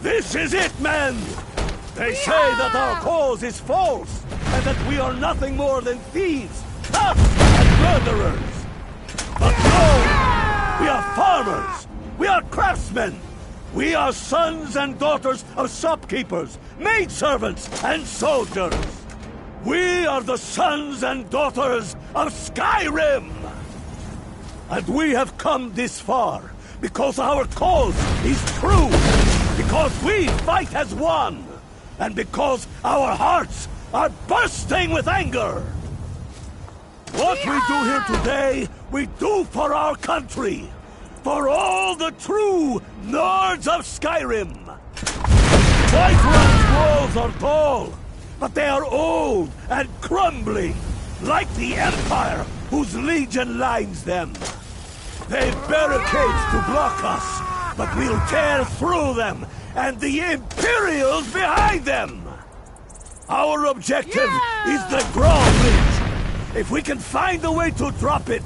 This is it, men! They say that our cause is false, and that we are nothing more than thieves, thugs, and murderers. But no! We are farmers! We are craftsmen! We are sons and daughters of shopkeepers, maidservants, and soldiers! We are the sons and daughters of Skyrim! And we have come this far because our cause is true! Because we fight as one! And because our hearts are bursting with anger! What we do here today, we do for our country! For all the true Nords of Skyrim! White Run's walls are tall, but they are old and crumbling, like the Empire whose legion lines them. They've barricades to block us, but we'll tear through them, and the Imperials behind them! Our objective is the drawbridge. If we can find a way to drop it,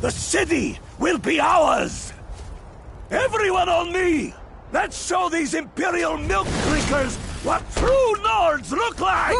the city will be ours! Everyone on me! Let's show these Imperial milk drinkers what true Nords look like!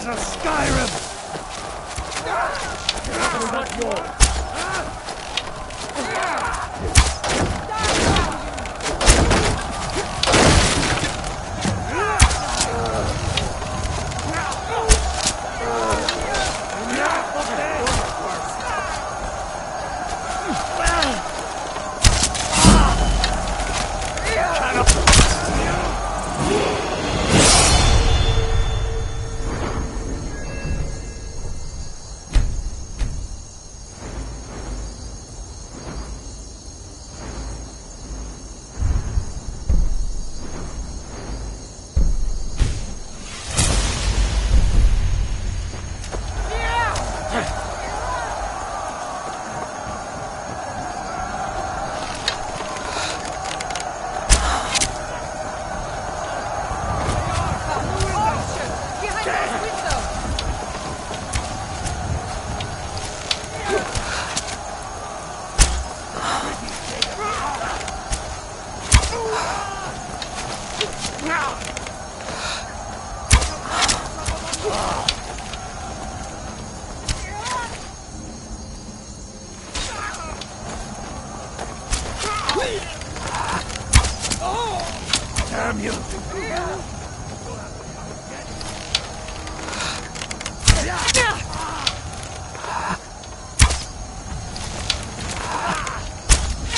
Of Skyrim! Damn you!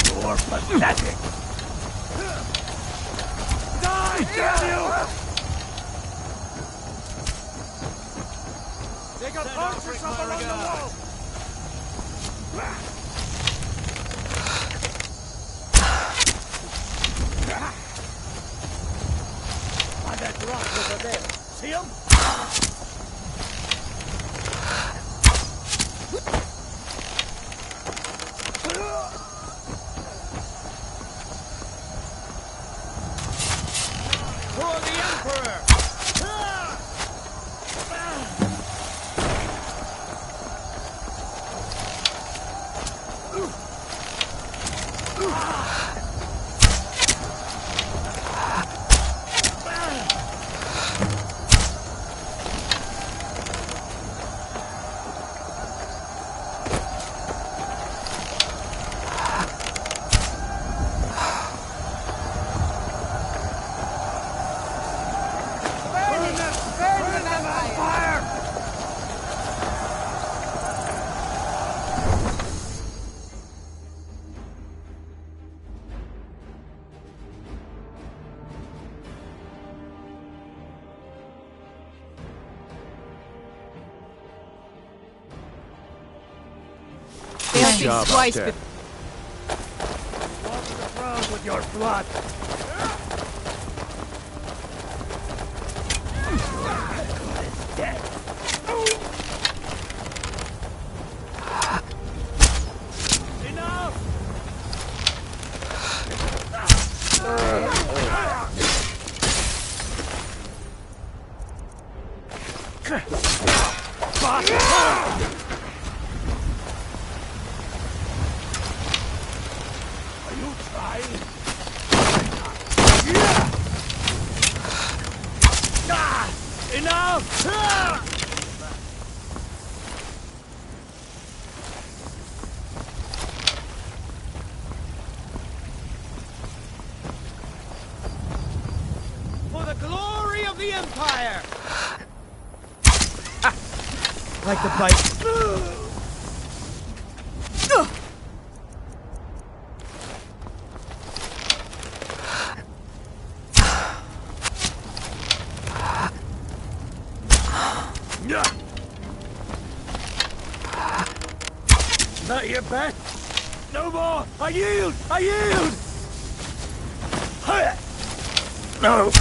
You're pathetic! Die, damn you! They got archers up around the wall! Why that rock over there? See him? For the Emperor! Nice job out there. Water the ground with your blood. Dead. Enough! Are you trying? Enough! For the glory of the Empire! Like the bite. Not your bet. No more. I yield. I yield. No,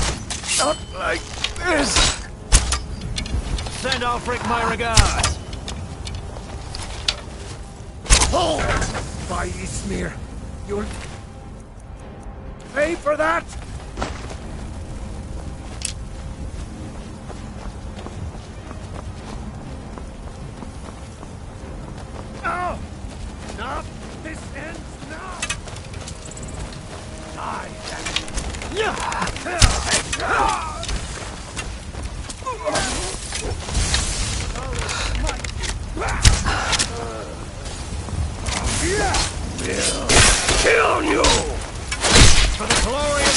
not like this. Send Ulfric my regards. Oh, by Ysmir, you'll pay for that. No! Stop! This ends now! Die, damn it! We'll kill you! For the glory of...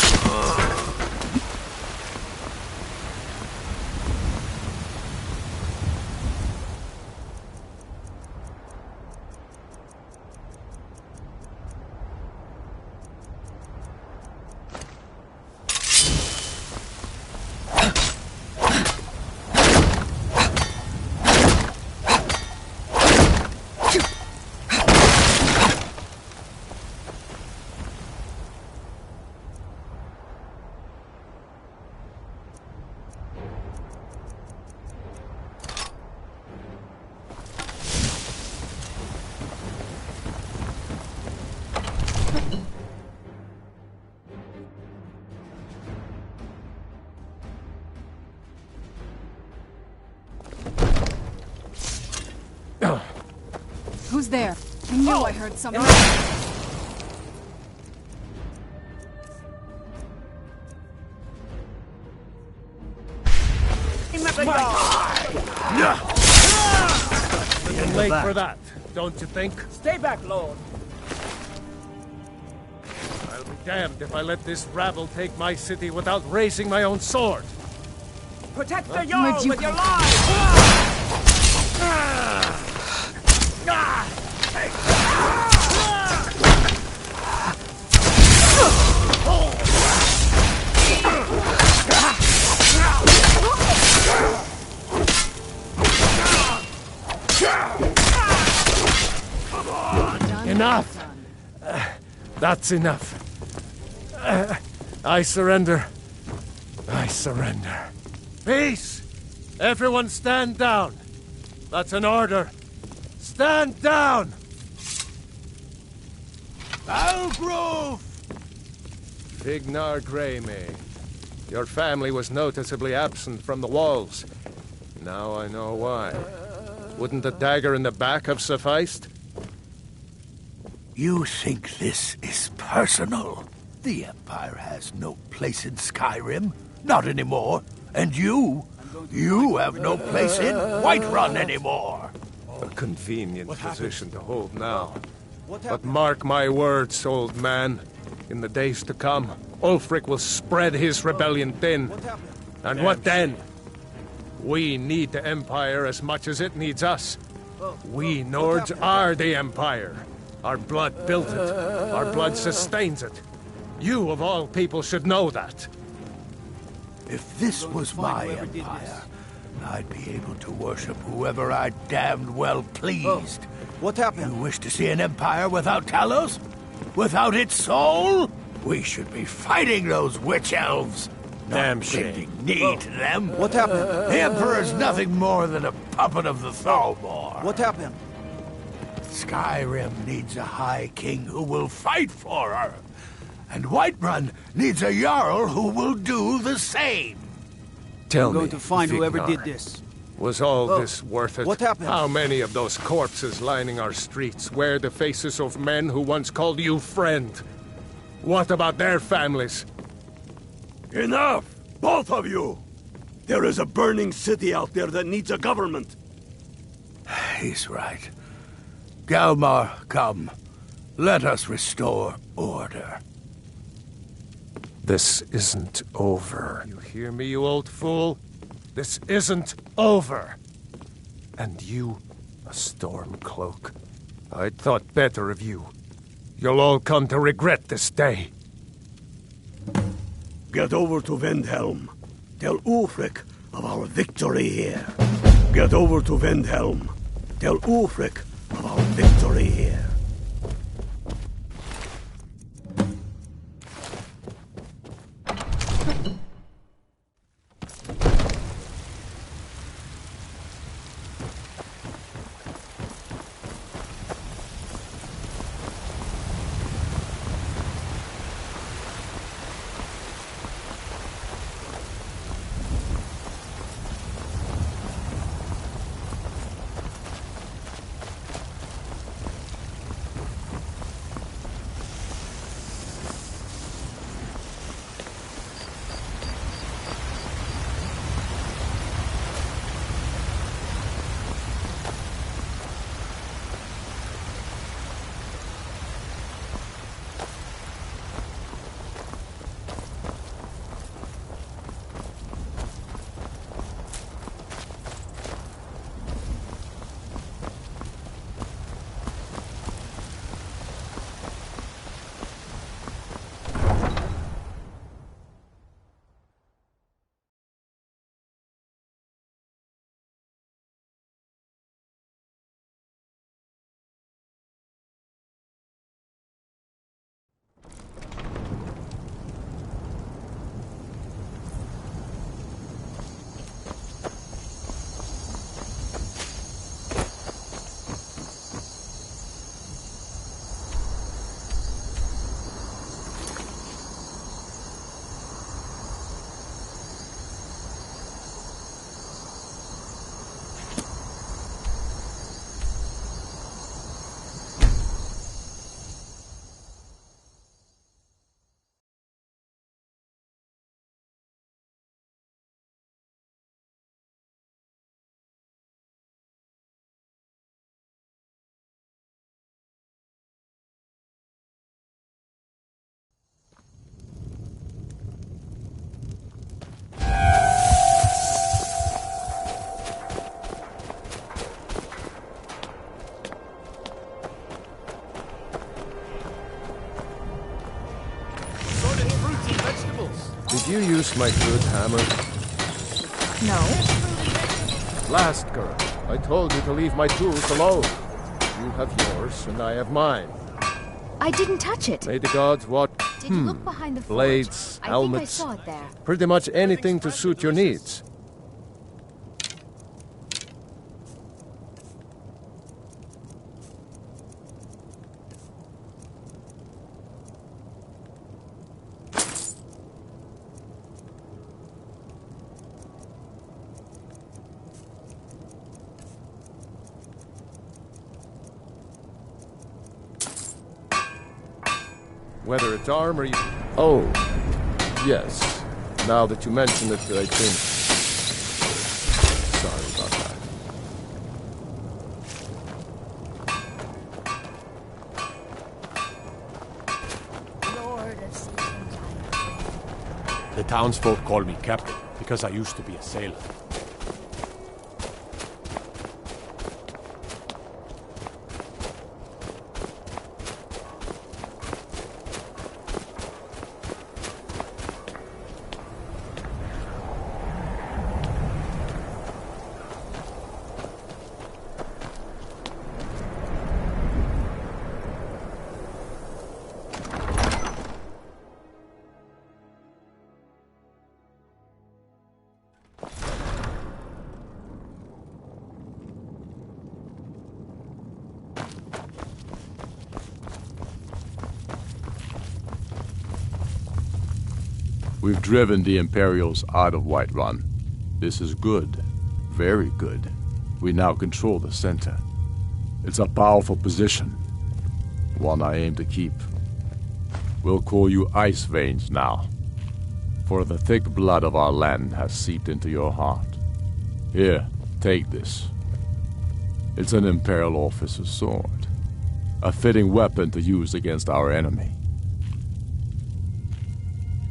Who's there? I knew I heard something. You're late for that, don't you think? Stay back, Lord. I'll be damned if I let this rabble take my city without raising my own sword. Protect the Where'd Jarl you with your come lives! Enough! That's enough. I surrender. I surrender. Peace! Everyone stand down. That's an order. Stand down! Algrove! Vignar Greymane. Your family was noticeably absent from the walls. Now I know why. Wouldn't a dagger in the back have sufficed? You think this is personal? The Empire has no place in Skyrim. Not anymore. And you have no place in Whiterun anymore. A convenient position to hold now. But mark my words, old man. In the days to come, Ulfric will spread his rebellion thin. And what then? We need the Empire as much as it needs us. We Nords are the Empire. Our blood built it. Our blood sustains it. You, of all people, should know that. If this was my empire, I'd be able to worship whoever I damned well pleased. What You happened? wish to see an empire without Talos? Without its soul? We should be fighting those witch elves. Damn Not shame. bending knee to them. What happened? The Emperor's nothing more than a puppet of the Thalmor. What happened? Skyrim needs a High King who will fight for her. And Whiterun needs a Jarl who will do the same. Tell I'm going to find whoever Vignar, did this. Was all Oh, this worth it? what happened? How many of those corpses lining our streets wear the faces of men who once called you friend? What about their families? Enough! Both of you! There is a burning city out there that needs a government. He's right. Galmar, come. Let us restore order. This isn't over. You hear me, you old fool? This isn't over. And you, a Stormcloak. I thought better of you. You'll all come to regret this day. Get over to Windhelm. Tell Ulfric of our victory here. Get over to Windhelm. Tell Ulfric of our victory here. Did you use my good hammer? No. Last girl, I told you to leave my tools alone. You have yours, and I have mine. I didn't touch it. May the gods what? Did you look behind the forge? Blades, I helmets. think I saw it there. Pretty much anything to suit your needs. Whether it's armor you... Oh, yes. Now that you mention it, I think... Sorry about that. The townsfolk call me captain because I used to be a sailor. We've driven the Imperials out of Whiterun. This is good. Very good. We now control the center. It's a powerful position. One I aim to keep. We'll call you Ice Veins now. For the thick blood of our land has seeped into your heart. Here, take this. It's an Imperial officer's sword. A fitting weapon to use against our enemy.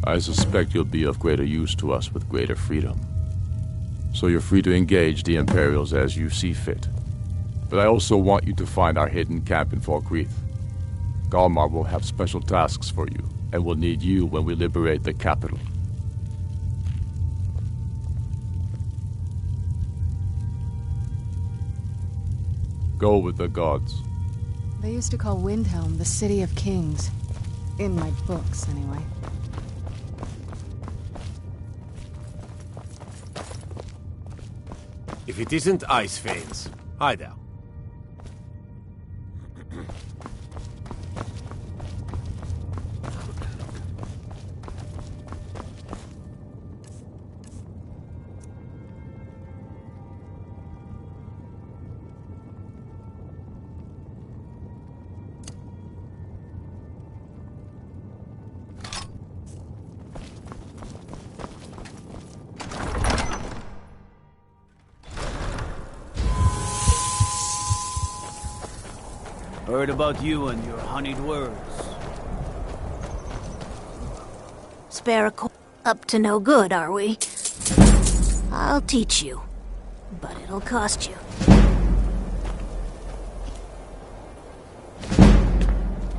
I suspect you'll be of greater use to us with greater freedom. So you're free to engage the Imperials as you see fit. But I also want you to find our hidden camp in Falkreath. Galmar will have special tasks for you, and will need you when we liberate the capital. Go with the gods. They used to call Windhelm the City of Kings. In my books, anyway. If it isn't Ice Veins, hi there. Heard about you and your honeyed words. Spare a up to no good, are we? I'll teach you, but it'll cost you.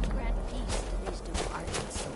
Grant peace to these departed souls.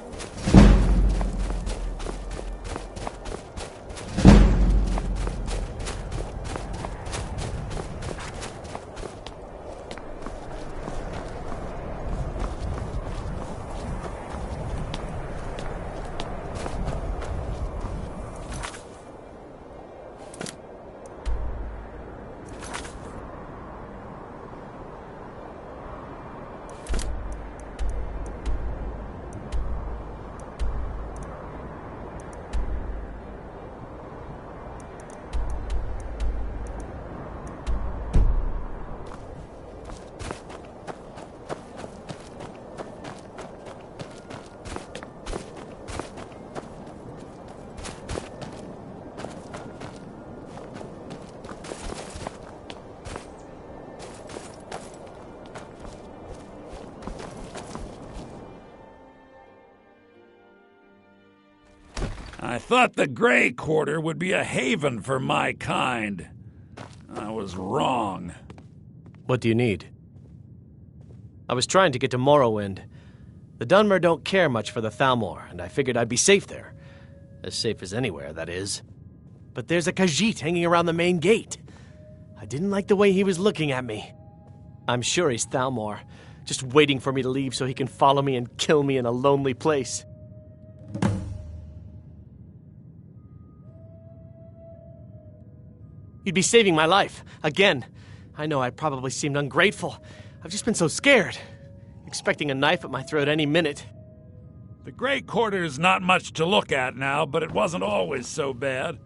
I thought the Grey Quarter would be a haven for my kind. I was wrong. What do you need? I was trying to get to Morrowind. The Dunmer don't care much for the Thalmor, and I figured I'd be safe there. As safe as anywhere, that is. But there's a Khajiit hanging around the main gate. I didn't like the way he was looking at me. I'm sure he's Thalmor, just waiting for me to leave so he can follow me and kill me in a lonely place. You'd be saving my life. Again. I know I probably seemed ungrateful. I've just been so scared. Expecting a knife at my throat any minute. The Grey Quarter's not much to look at now, but it wasn't always so bad.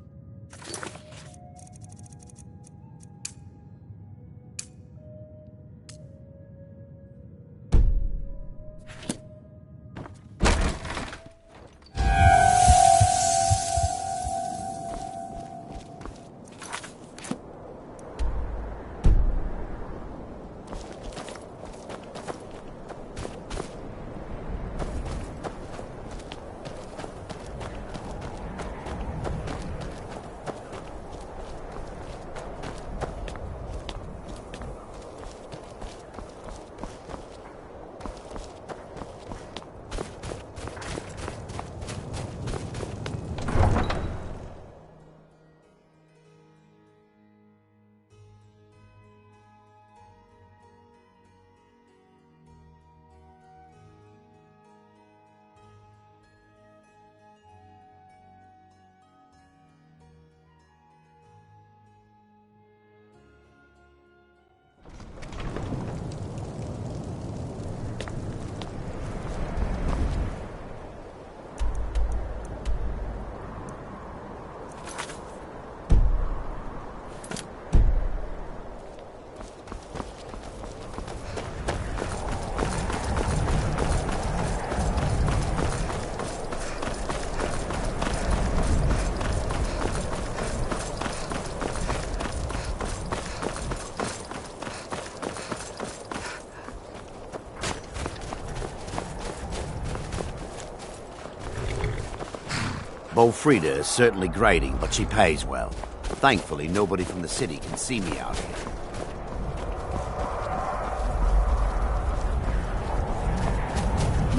Frida is certainly grading, but she pays well. Thankfully, nobody from the city can see me out here.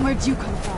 Where'd you come from?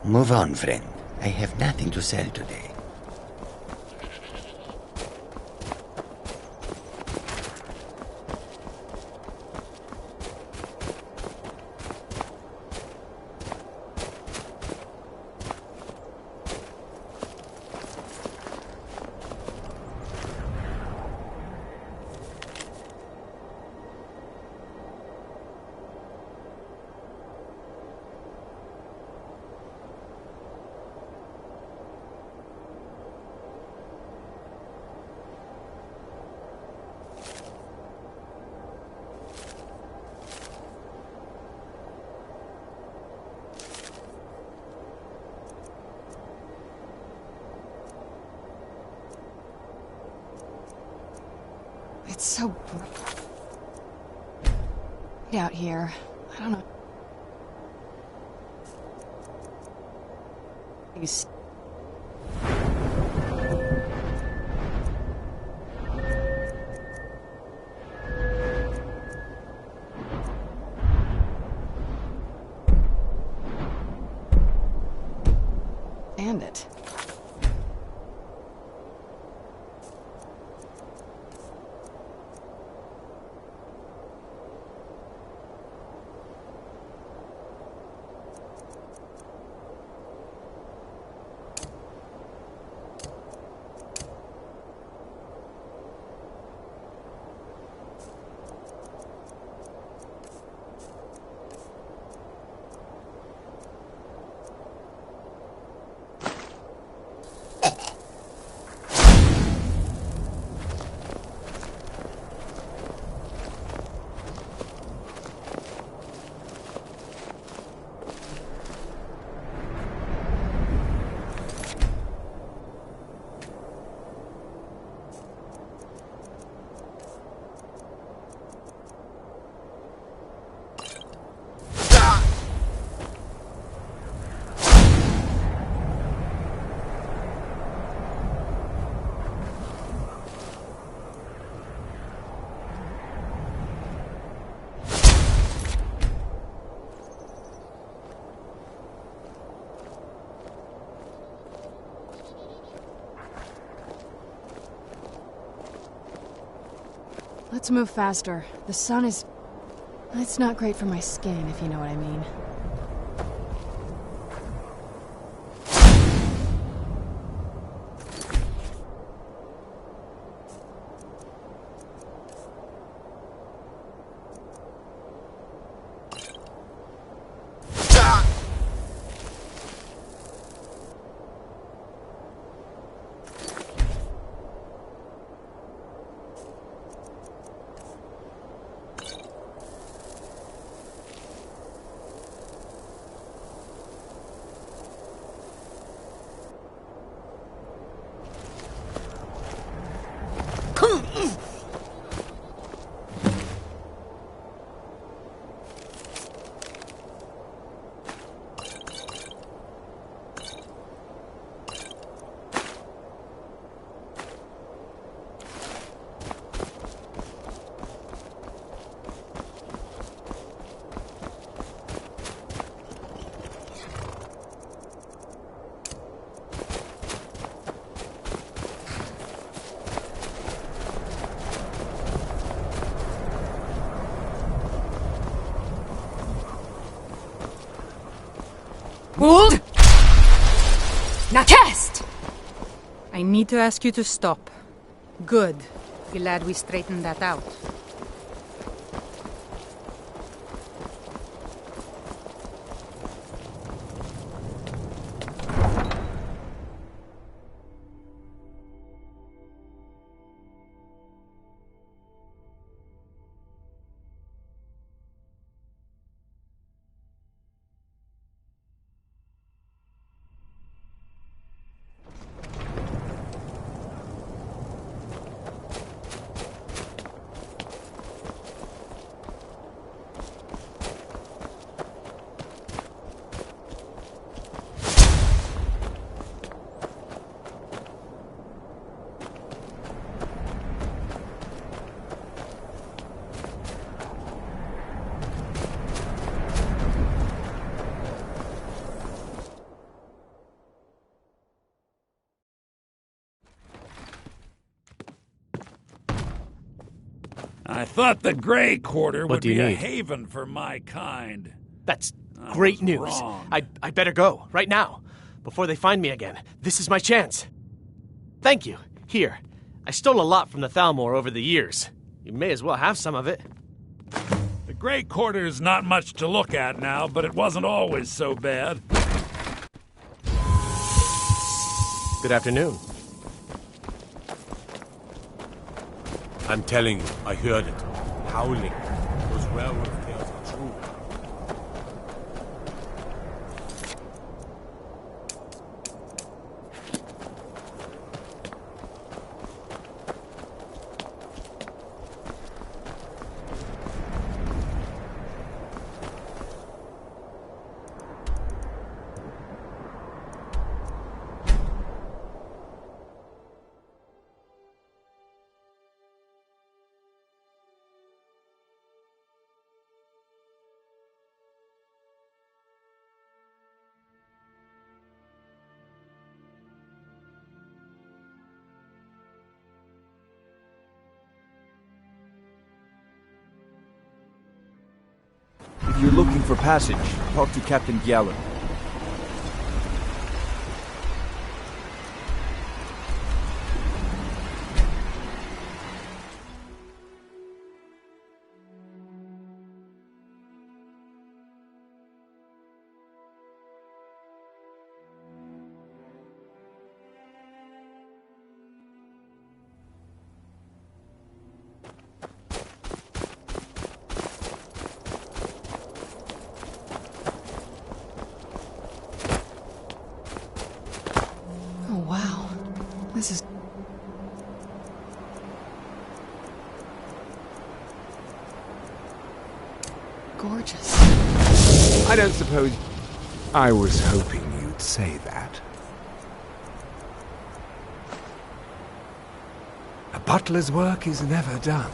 Move on, friend. I have nothing to sell today. It's so bright out here. I don't know. These and it. Let's move faster. The sun is... It's not great for my skin, if you know what I mean. Hold! Now cast! I need to ask you to stop. Good. Glad we straightened that out. I thought the Grey Quarter What would do you be a need? haven for my kind. That's I great was news. wrong. I better go, right now, before they find me again. This is my chance. Thank you. Here. I stole a lot from the Thalmor over the years. You may as well have some of it. The Grey Quarter is not much to look at now, but it wasn't always so bad. Good afternoon. I'm telling you, I heard it. Howling. Those werewolf tales are true. If you're looking for passage, talk to Captain Diablo. Oh, wow. This is... gorgeous. I don't suppose... I was hoping you'd say that. A butler's work is never done.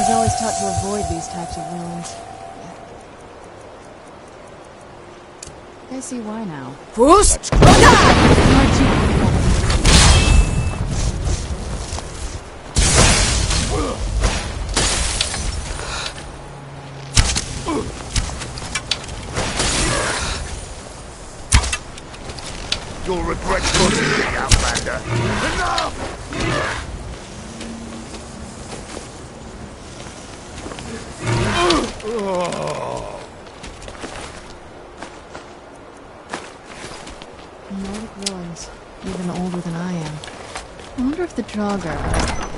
was always taught to avoid these types of ruins. I see why now. Fools! You'll regret losing me, Outlander. Enough! Nordic ruins, even older than I am. I wonder if the Draugr...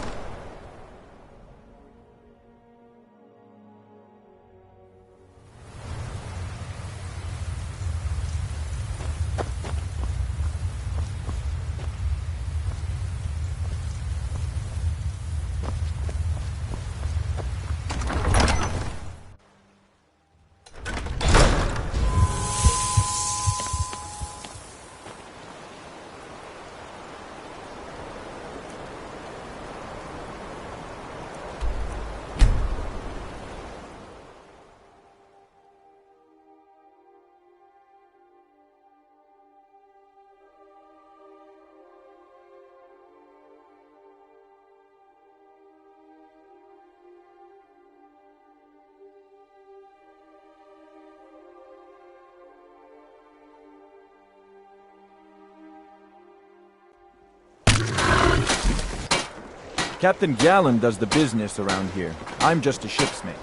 Captain Gallen does the business around here. I'm just a ship's mate.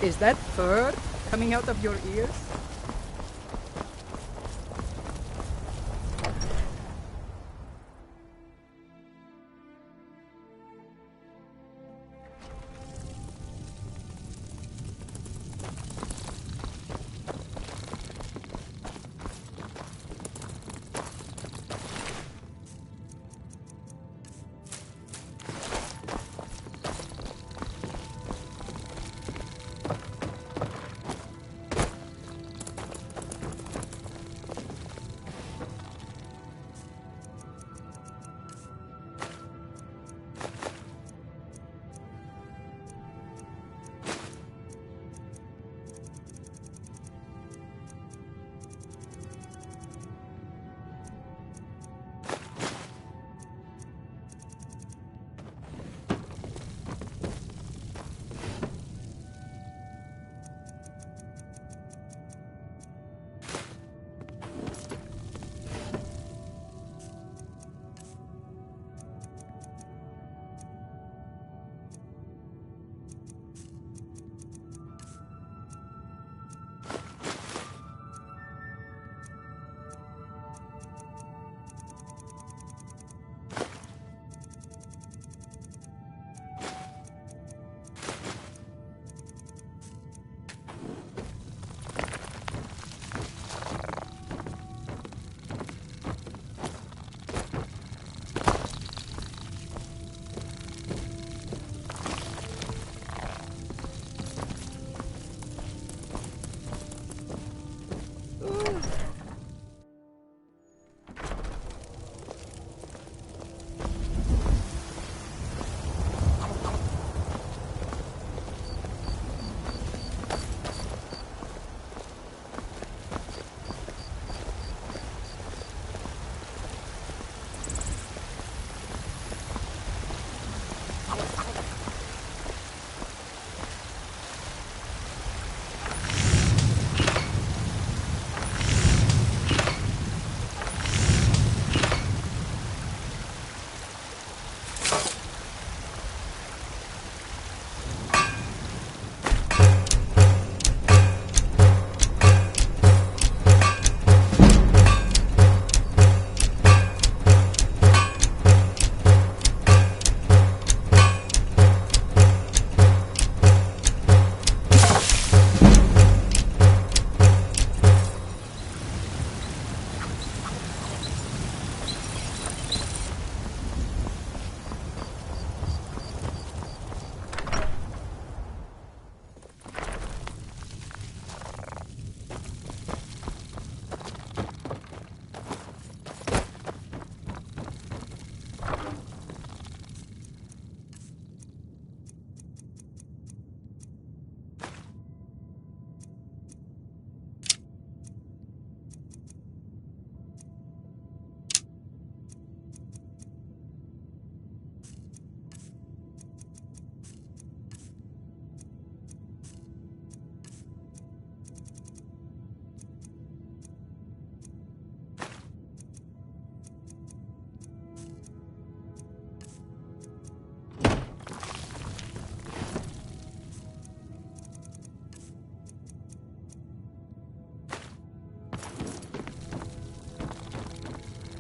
Is that fur coming out of your ears?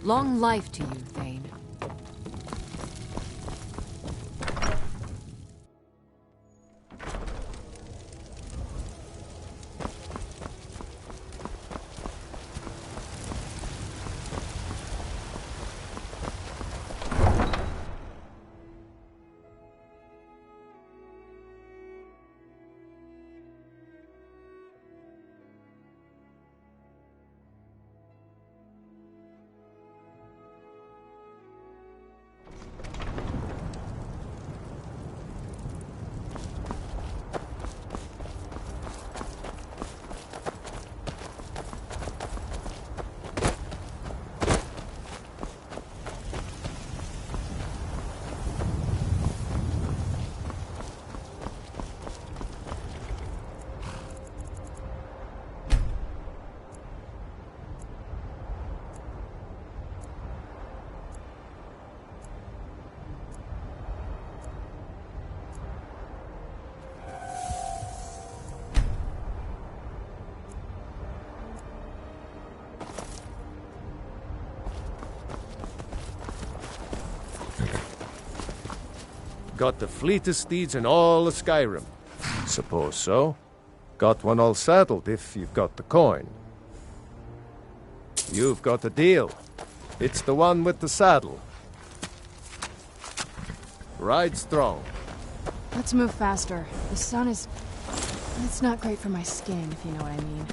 Long life to you, Thane. Got the fleetest steeds in all of Skyrim. Suppose so. Got one all saddled if you've got the coin. You've got a deal. It's the one with the saddle. Ride strong. Let's move faster. The sun is... It's not great for my skin, if you know what I mean.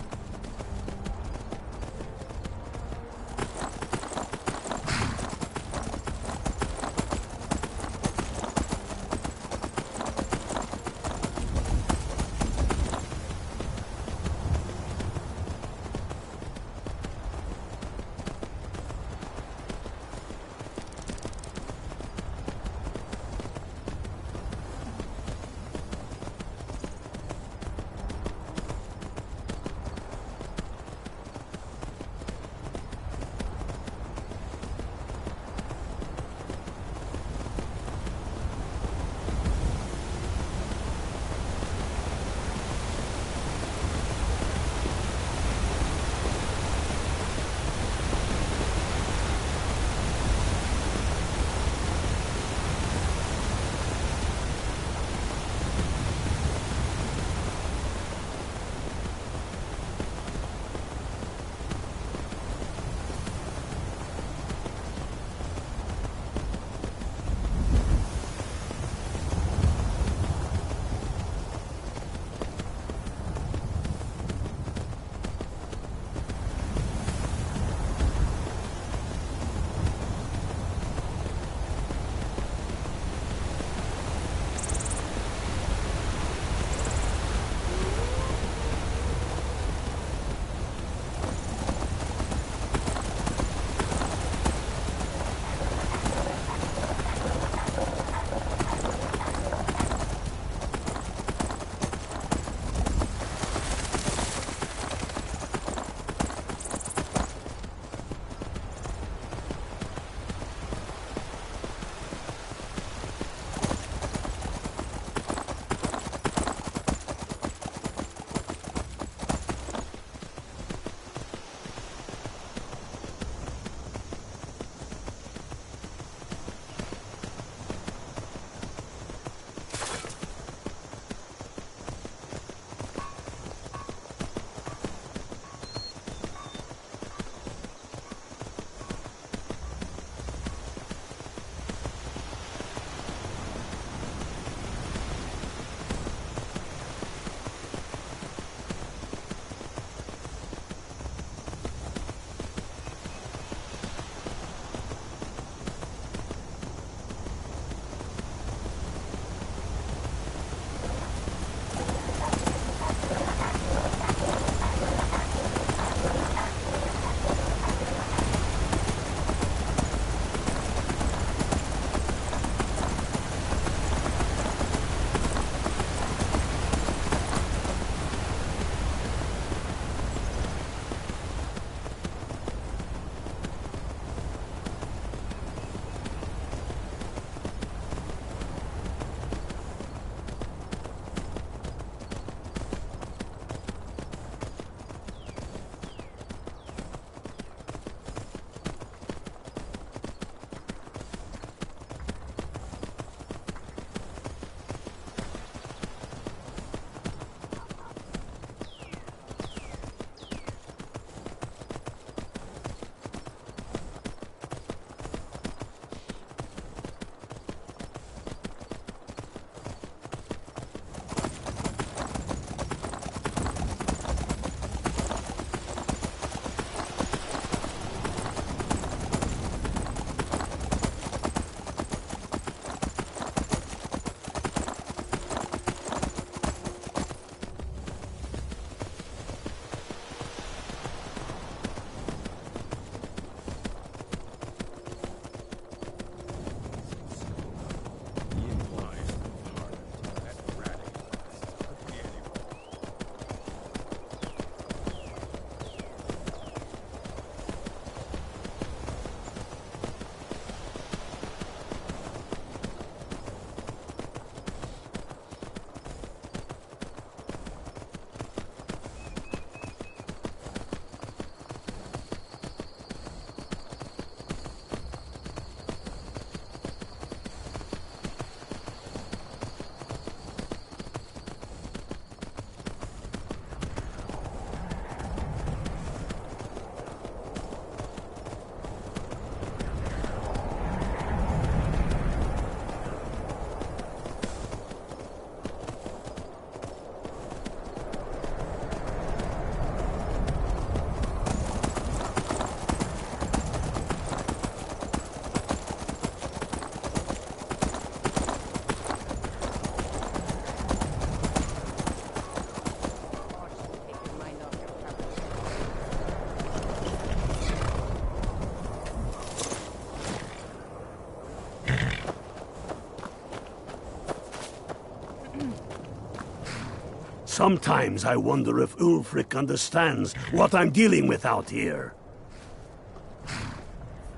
Sometimes I wonder if Ulfric understands what I'm dealing with out here.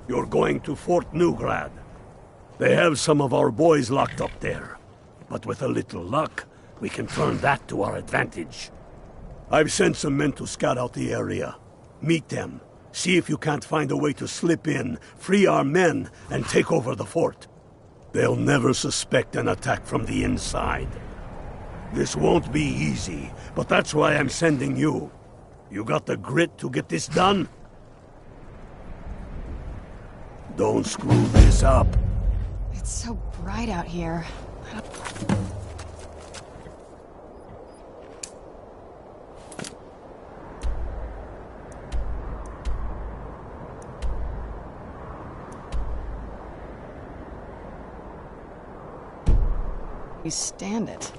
You're going to Fort Newgrad. They have some of our boys locked up there. But with a little luck, we can turn that to our advantage. I've sent some men to scout out the area. Meet them. See if you can't find a way to slip in, free our men, and take over the fort. They'll never suspect an attack from the inside. This won't be easy, but that's why I'm sending you. You got the grit to get this done? Don't screw this up. It's so bright out here. You stand it.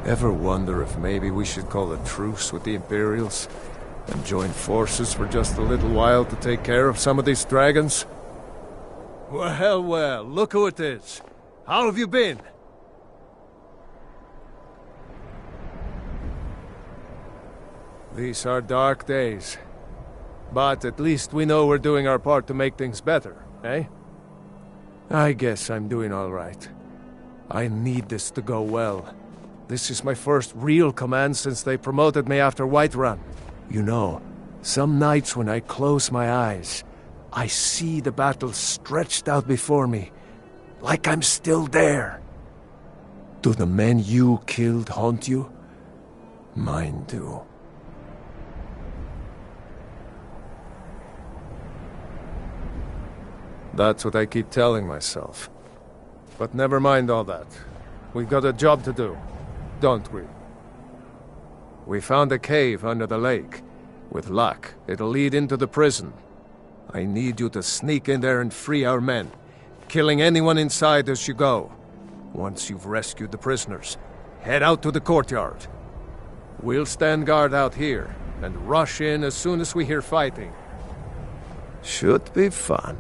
Ever wonder if maybe we should call a truce with the Imperials and join forces for just a little while to take care of some of these dragons? Well, well, look who it is. How have you been? These are dark days. But at least we know we're doing our part to make things better, eh? I guess I'm doing all right. I need this to go well. This is my first real command since they promoted me after Whiterun. You know, some nights when I close my eyes, I see the battle stretched out before me, like I'm still there. Do the men you killed haunt you? Mine do. That's what I keep telling myself. But never mind all that. We've got a job to do, don't we? We found a cave under the lake. With luck, it'll lead into the prison. I need you to sneak in there and free our men, killing anyone inside as you go. Once you've rescued the prisoners, head out to the courtyard. We'll stand guard out here and rush in as soon as we hear fighting. Should be fun.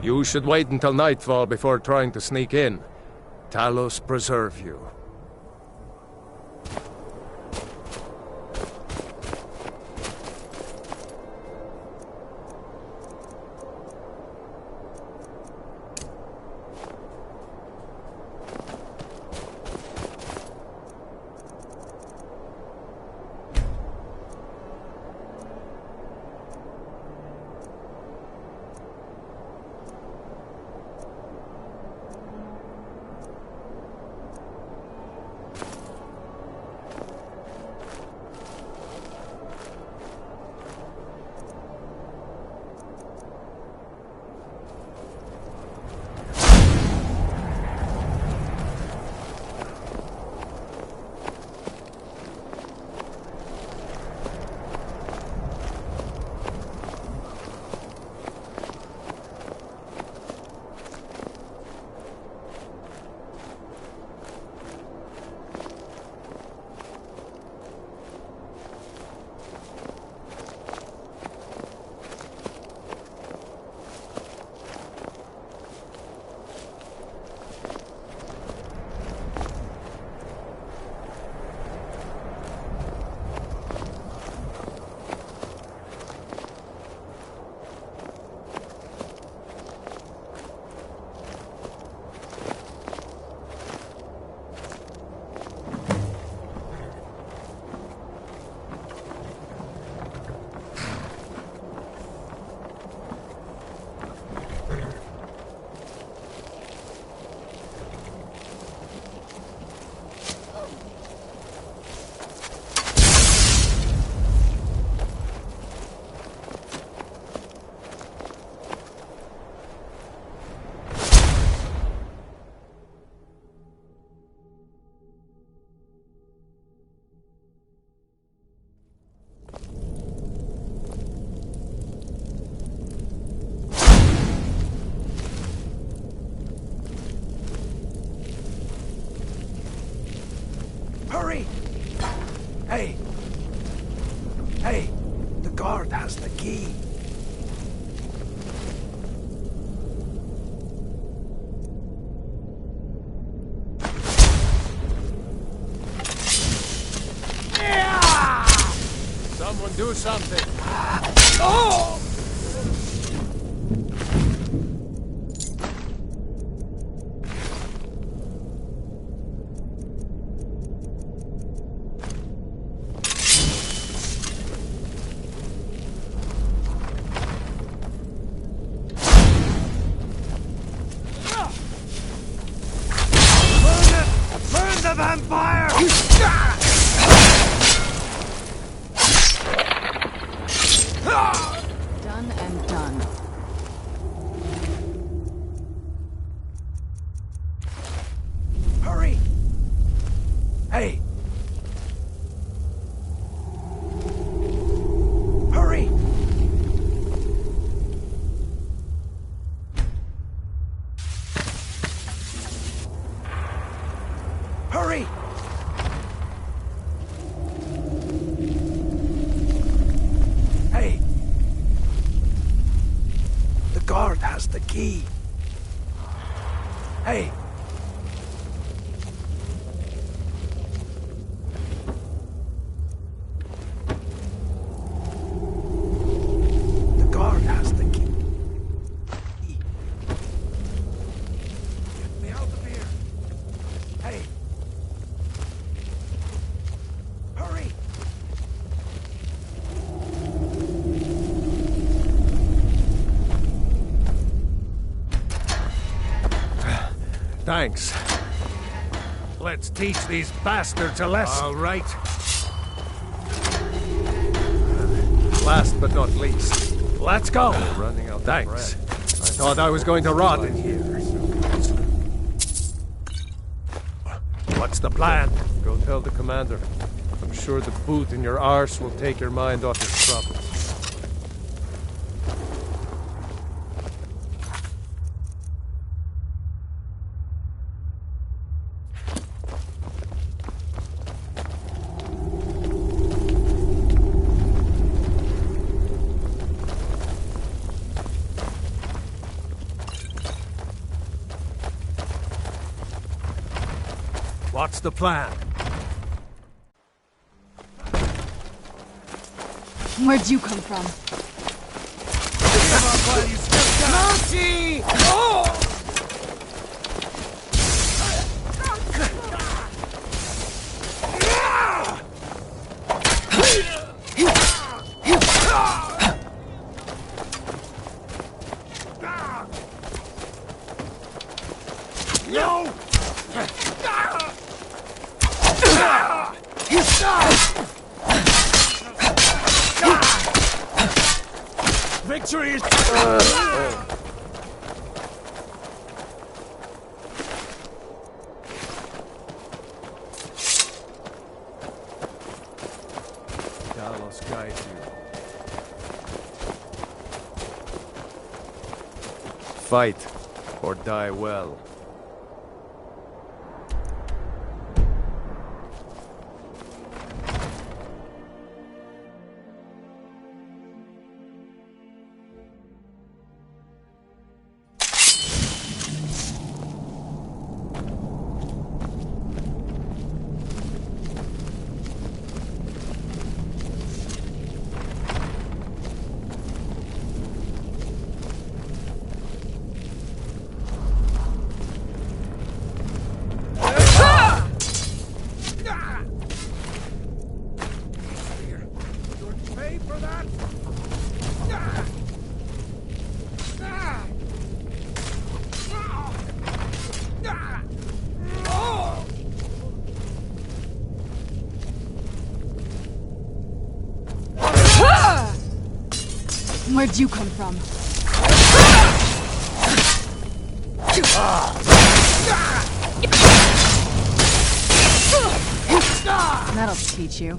You should wait until nightfall before trying to sneak in. Talos preserve you. Hurry! Hey! Hey! The guard has the key. Someone do something! Oh! Burn the vampire! Done and done. Hurry! Hey! Hurry! Hurry! Hey! The guard has the key. Hey! The guard has the key. Get me out of here. Hey! Hurry! Thanks. Let's teach these bastards a lesson. All right. Last but not least, let's go. We're running out. Thanks. I thought I was going to rot in here. What's the plan? Go tell the commander. I'm sure the boot in your arse will take your mind off your troubles. What's the plan? Where'd you come from? Mercy! Oh! No! Victory is... Carlos guides you. Fight or die well. Where'd you come from? That'll teach you.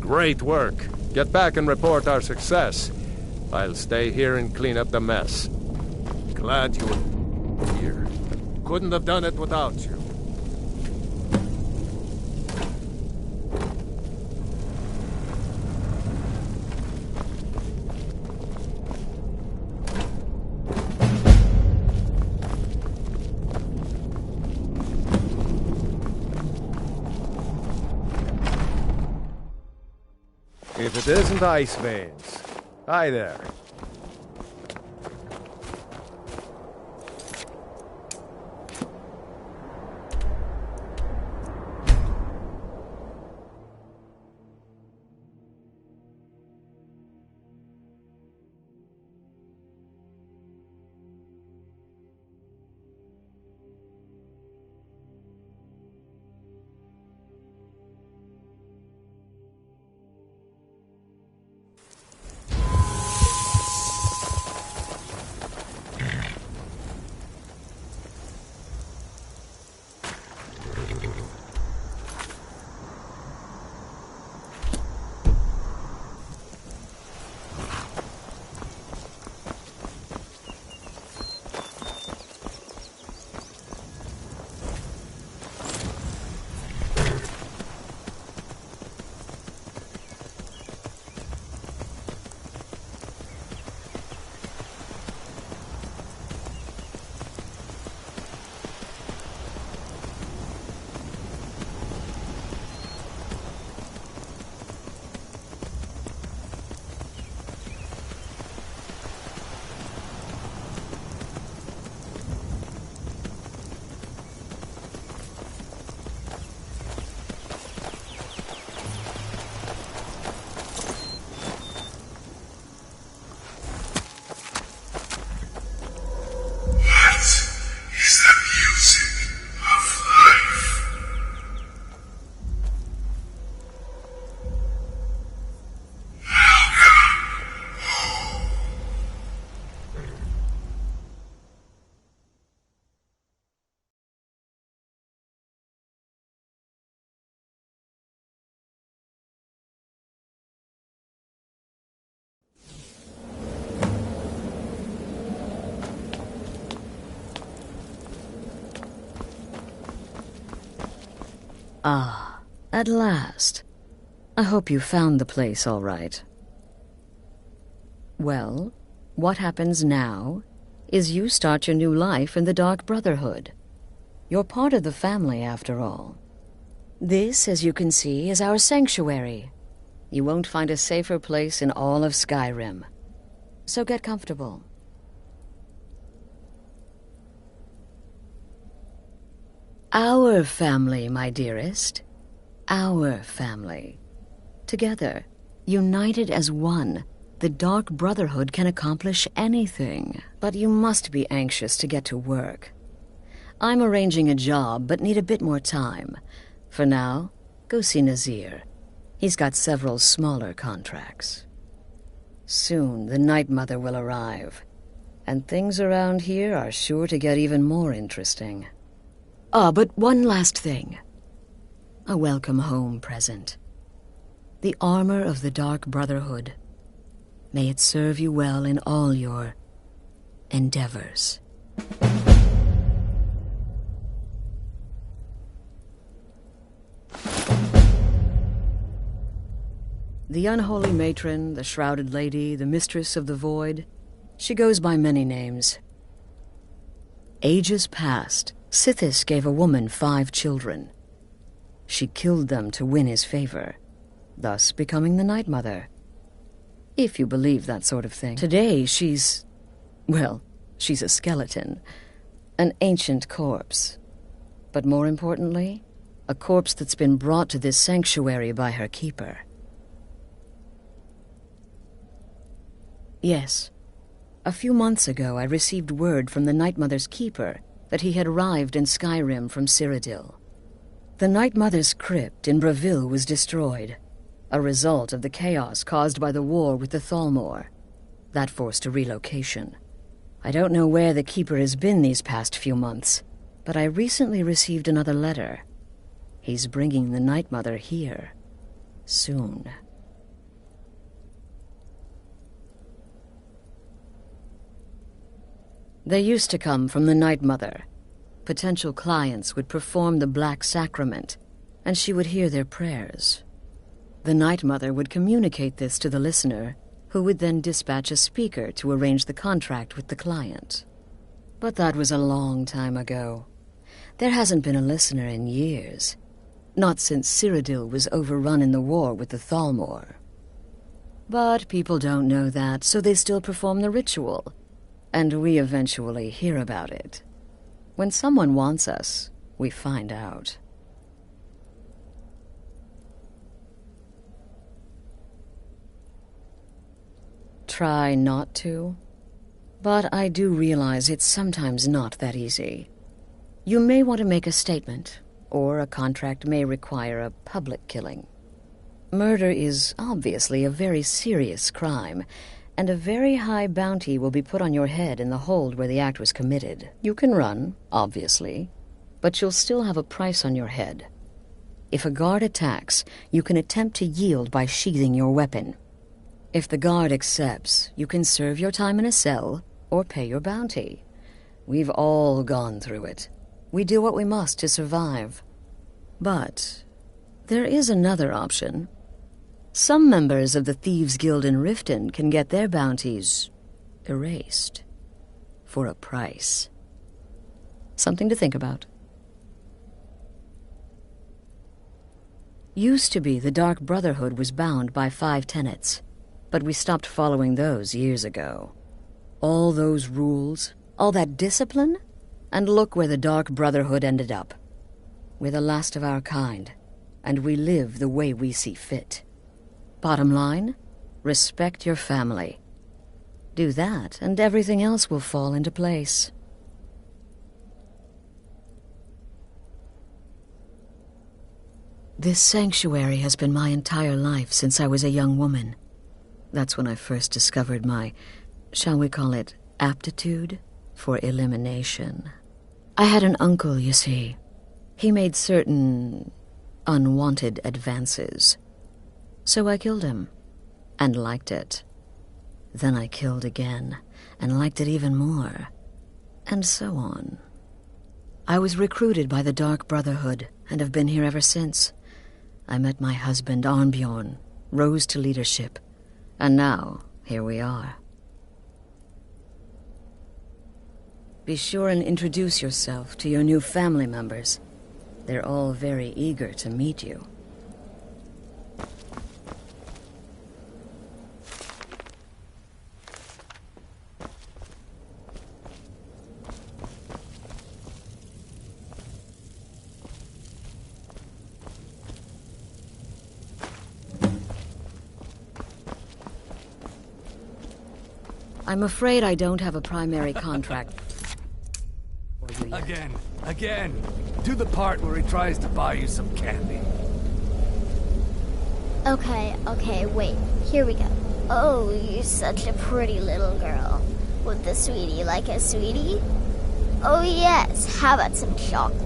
Great work. Get back and report our success. I'll stay here and clean up the mess. Glad you were here. Couldn't have done it without you. If it isn't ice veins. Hi there. Ah, at last. I hope you found the place all right. Well, what happens now is you start your new life in the Dark Brotherhood. You're part of the family, after all. This, as you can see, is our sanctuary. You won't find a safer place in all of Skyrim. So get comfortable. Our family, my dearest. Our family. Together, united as one, the Dark Brotherhood can accomplish anything. But you must be anxious to get to work. I'm arranging a job, but need a bit more time. For now, go see Nazir. He's got several smaller contracts. Soon, the Night Mother will arrive, and things around here are sure to get even more interesting. Ah, but one last thing. A welcome home present. The armor of the Dark Brotherhood. May it serve you well in all your endeavors. The unholy matron, the shrouded lady, the mistress of the void. She goes by many names. Ages past, Sithis gave a woman 5 children. She killed them to win his favor, thus becoming the Night Mother. If you believe that sort of thing. Today, she's a skeleton. An ancient corpse. But more importantly, a corpse that's been brought to this sanctuary by her keeper. Yes. A few months ago, I received word from the Night Mother's keeper that he had arrived in Skyrim from Cyrodiil. The Night Mother's crypt in Bravil was destroyed, a result of the chaos caused by the war with the Thalmor. That forced a relocation. I don't know where the keeper has been these past few months, but I recently received another letter. He's bringing the Night Mother here. Soon. They used to come from the Night Mother. Potential clients would perform the Black Sacrament, and she would hear their prayers. The Night Mother would communicate this to the listener, who would then dispatch a speaker to arrange the contract with the client. But that was a long time ago. There hasn't been a listener in years. Not since Cyrodiil was overrun in the war with the Thalmor. But people don't know that, so they still perform the ritual. And we eventually hear about it. When someone wants us, we find out. Try not to. But I do realize it's sometimes not that easy. You may want to make a statement, or a contract may require a public killing. Murder is obviously a very serious crime, and a very high bounty will be put on your head in the hold where the act was committed. You can run, obviously, but you'll still have a price on your head. If a guard attacks, you can attempt to yield by sheathing your weapon. If the guard accepts, you can serve your time in a cell or pay your bounty. We've all gone through it. We do what we must to survive. But there is another option. Some members of the Thieves' Guild in Riften can get their bounties erased for a price. Something to think about. Used to be the Dark Brotherhood was bound by 5 tenets, but we stopped following those years ago. All those rules, all that discipline, and look where the Dark Brotherhood ended up. We're the last of our kind, and we live the way we see fit. Bottom line, respect your family. Do that, and everything else will fall into place. This sanctuary has been my entire life since I was a young woman. That's when I first discovered my, shall we call it, aptitude for elimination. I had an uncle, you see. He made certain unwanted advances. So I killed him, and liked it. Then I killed again, and liked it even more, and so on. I was recruited by the Dark Brotherhood, and have been here ever since. I met my husband, Arnbjorn, rose to leadership, and now, here we are. Be sure and introduce yourself to your new family members. They're all very eager to meet you. I'm afraid I don't have a primary contract. Again. Do the part where he tries to buy you some candy. Okay, wait. Here we go. Oh, you're such a pretty little girl. Would the sweetie like a sweetie? Oh yes, how about some chocolate?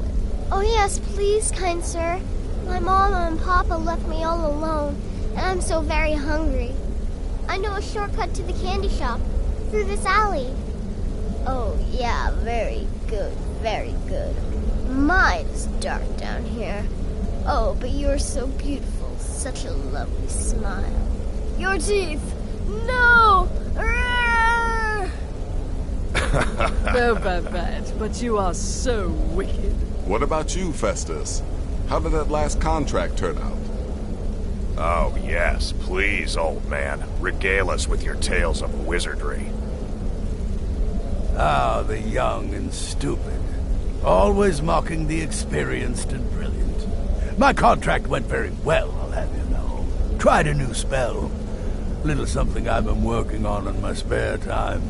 Oh yes, please, kind sir. My mama and papa left me all alone, and I'm so very hungry. I know a shortcut to the candy shop, through this alley. Oh yeah, very good, very good. My, it's dark down here. Oh, but you're so beautiful, such a lovely smile. Your teeth! No! No, Babette, but you are so wicked. What about you, Festus? How did that last contract turn out? Oh, yes, please, old man. Regale us with your tales of wizardry. Ah, the young and stupid. Always mocking the experienced and brilliant. My contract went very well, I'll have you know. Tried a new spell. Little something I've been working on in my spare time.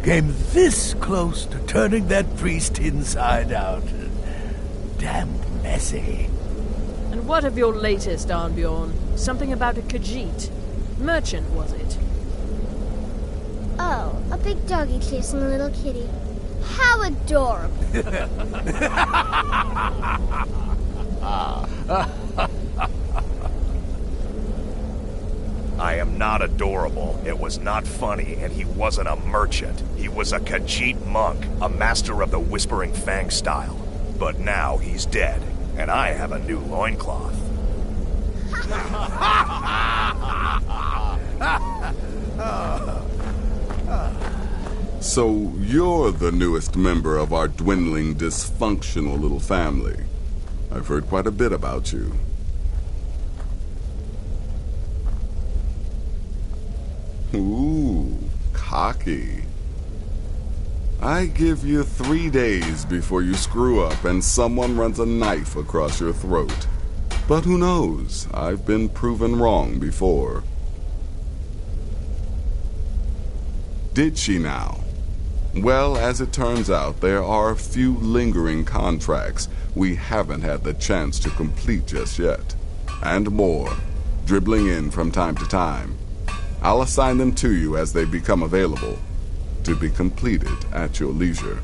Came this close to turning that priest inside out. Damn messy. And what of your latest, Arnbjorn? Something about a Khajiit. Merchant, was it? Oh, a big doggy chasing a little kitty. How adorable. I am not adorable, it was not funny, and he wasn't a merchant. He was a Khajiit monk, a master of the Whispering Fang style. But now he's dead, and I have a new loincloth. So you're the newest member of our dwindling, dysfunctional little family. I've heard quite a bit about you. Ooh, cocky. I give you 3 days before you screw up and someone runs a knife across your throat. But who knows? I've been proven wrong before. Did she now? Well, as it turns out, there are a few lingering contracts we haven't had the chance to complete just yet. And more, dribbling in from time to time. I'll assign them to you as they become available, to be completed at your leisure.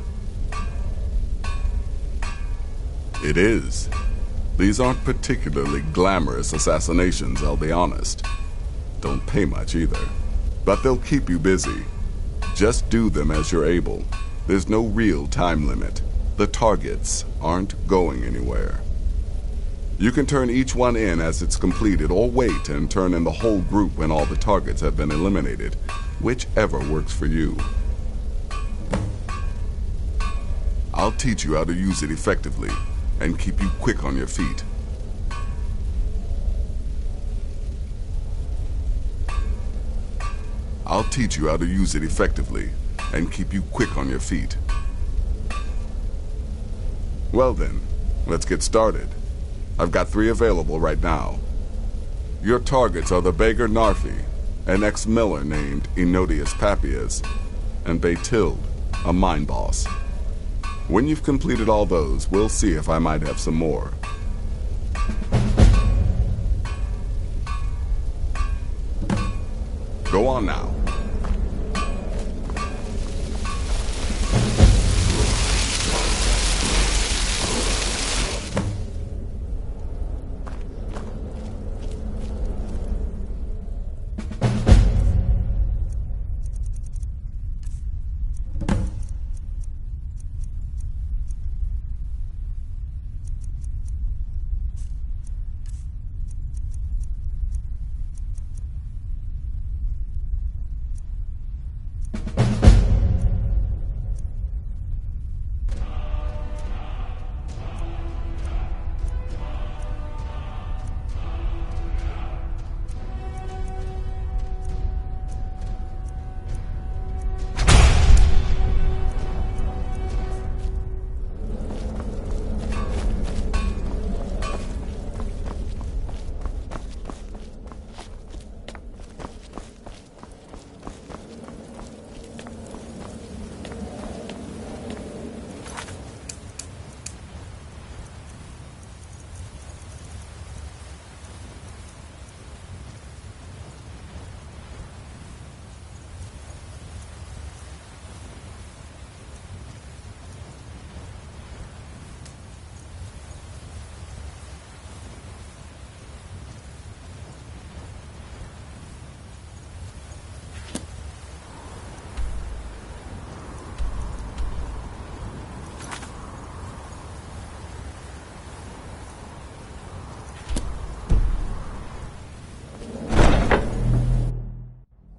It is. These aren't particularly glamorous assassinations, I'll be honest. Don't pay much either. But they'll keep you busy. Just do them as you're able. There's no real time limit. The targets aren't going anywhere. You can turn each one in as it's completed, or wait and turn in the whole group when all the targets have been eliminated. Whichever works for you. I'll teach you how to use it effectively, and keep you quick on your feet. I'll teach you how to use it effectively, and keep you quick on your feet. Well then, let's get started. I've got 3 available right now. Your targets are the beggar Narfi, an ex-miller named Enodius Papias, and Baytild, a mine boss. When you've completed all those, we'll see if I might have some more. Go on now.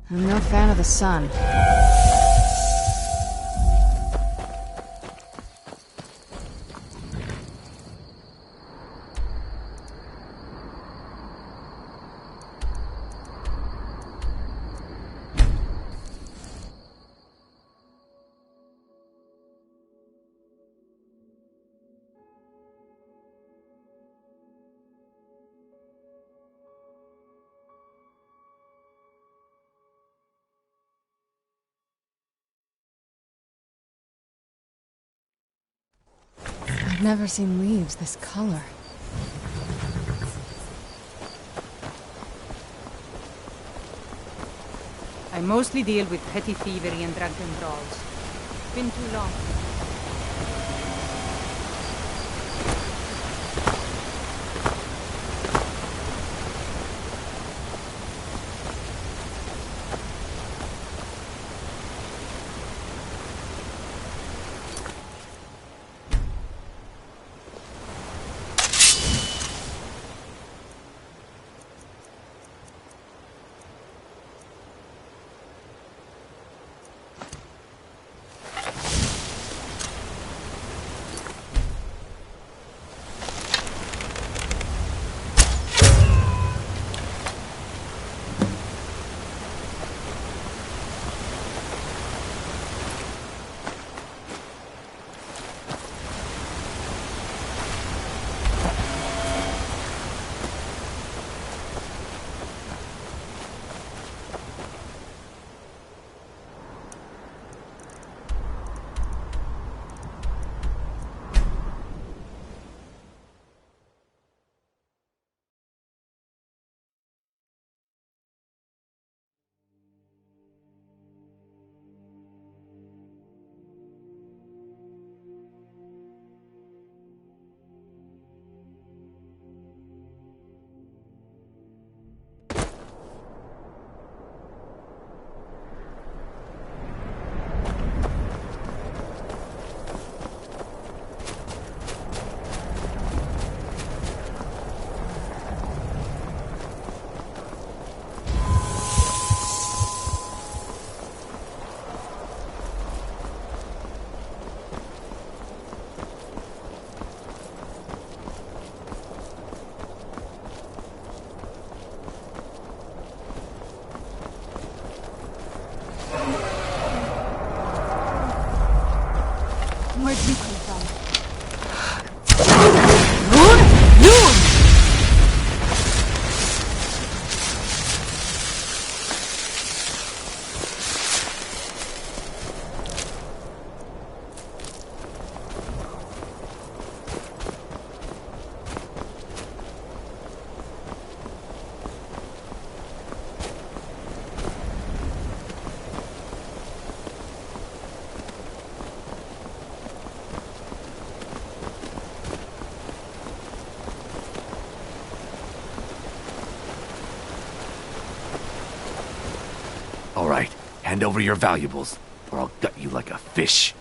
I'm no fan of the sun. I've never seen leaves this color. I mostly deal with petty thievery and drunken brawls. Been too long. right, hand over your valuables, or I'll gut you like a fish.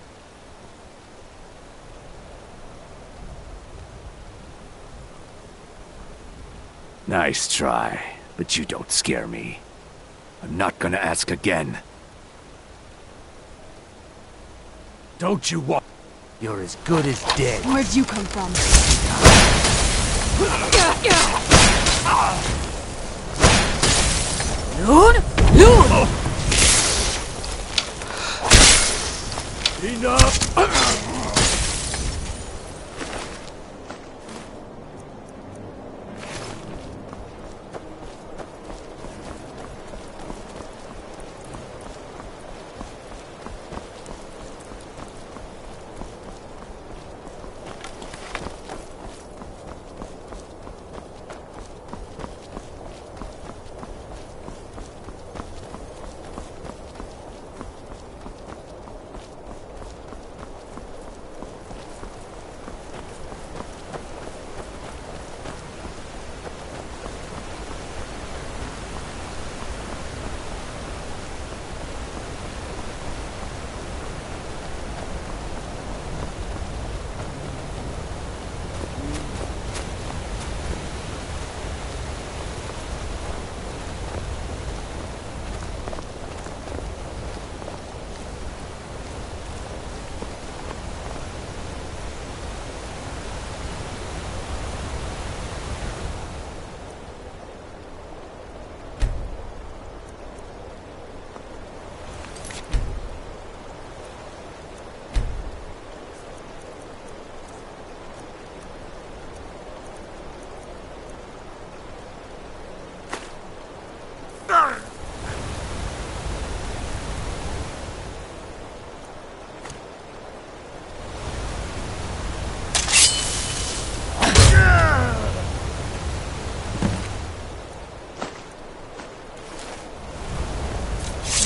Nice try, but you don't scare me. I'm not gonna ask again. Don't you want... You're as good as dead. Where'd you come from? Loon! Enough!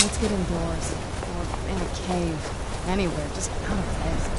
Let's get indoors. Or in a cave. Anywhere, just out of bed.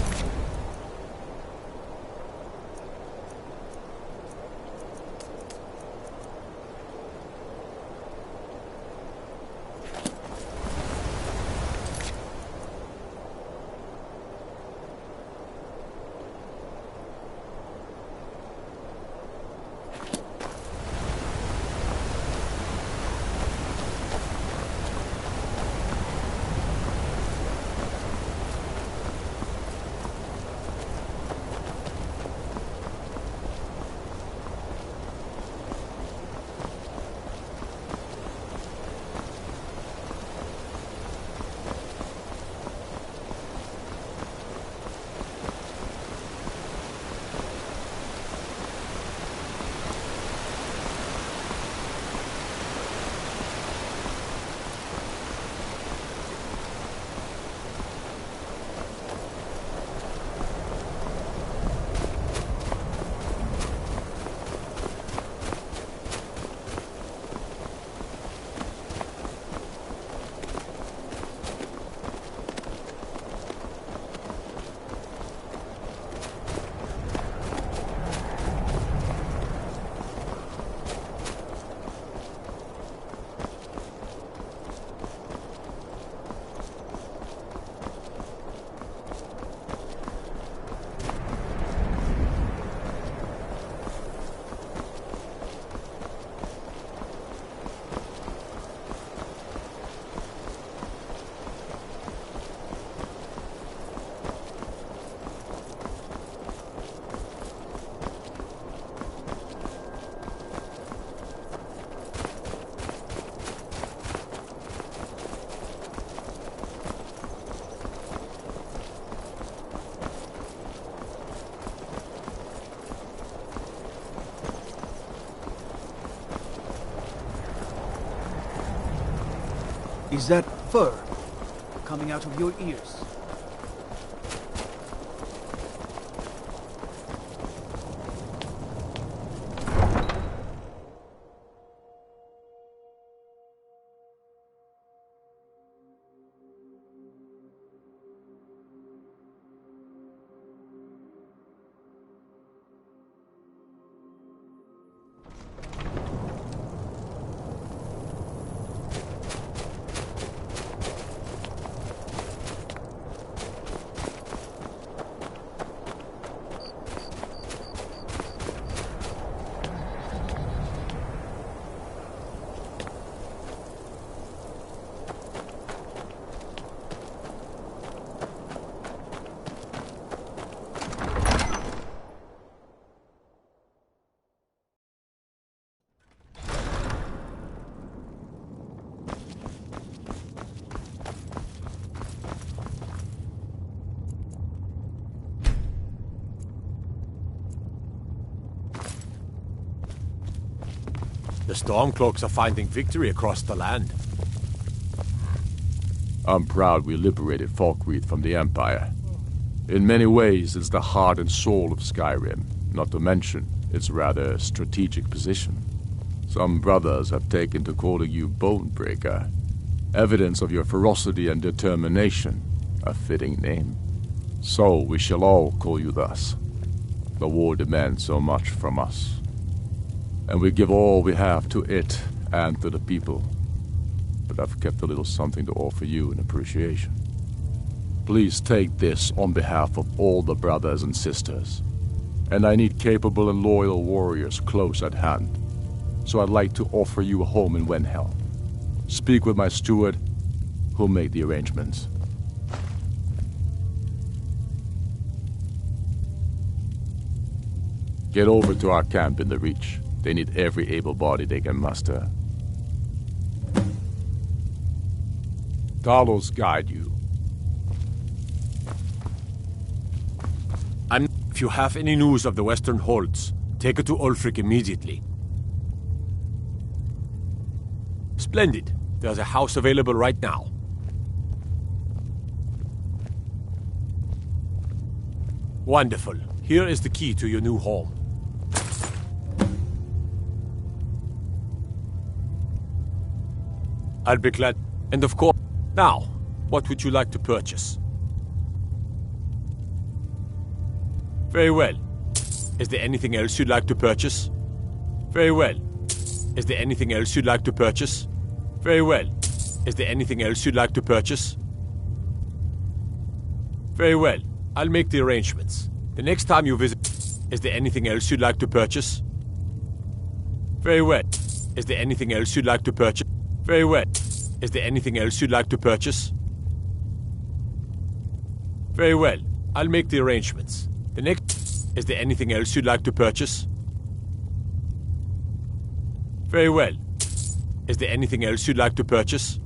Is that fur coming out of your ears? The Stormcloaks are finding victory across the land. I'm proud we liberated Falkreath from the Empire. In many ways, it's the heart and soul of Skyrim, not to mention its rather strategic position. Some brothers have taken to calling you Bonebreaker. Evidence of your ferocity and determination, a fitting name. So we shall all call you thus. The war demands so much from us. And we give all we have to it and to the people. But I've kept a little something to offer you in appreciation. Please take this on behalf of all the brothers and sisters. And I need capable and loyal warriors close at hand. So I'd like to offer you a home in Wenhelm. Speak with my steward, who'll make the arrangements. Get over to our camp in the Reach. They need every able body they can muster. Talos guide you. If you have any news of the Western Holds, take it to Ulfric immediately. Splendid. There's a house available right now. Wonderful. Here is the key to your new home. I'll be glad. And of course, now, what would you like to purchase? Very well. Is there anything else you'd like to purchase? Very well. Is there anything else you'd like to purchase? Very well. Is there anything else you'd like to purchase? Very well. I'll make the arrangements. The next time you visit... Is there anything else you'd like to purchase? Very well. Is there anything else you'd like to purchase? Very well. Is there anything else you'd like to purchase? Very well. I'll make the arrangements. The next... Is there anything else you'd like to purchase? Very well. Is there anything else you'd like to purchase?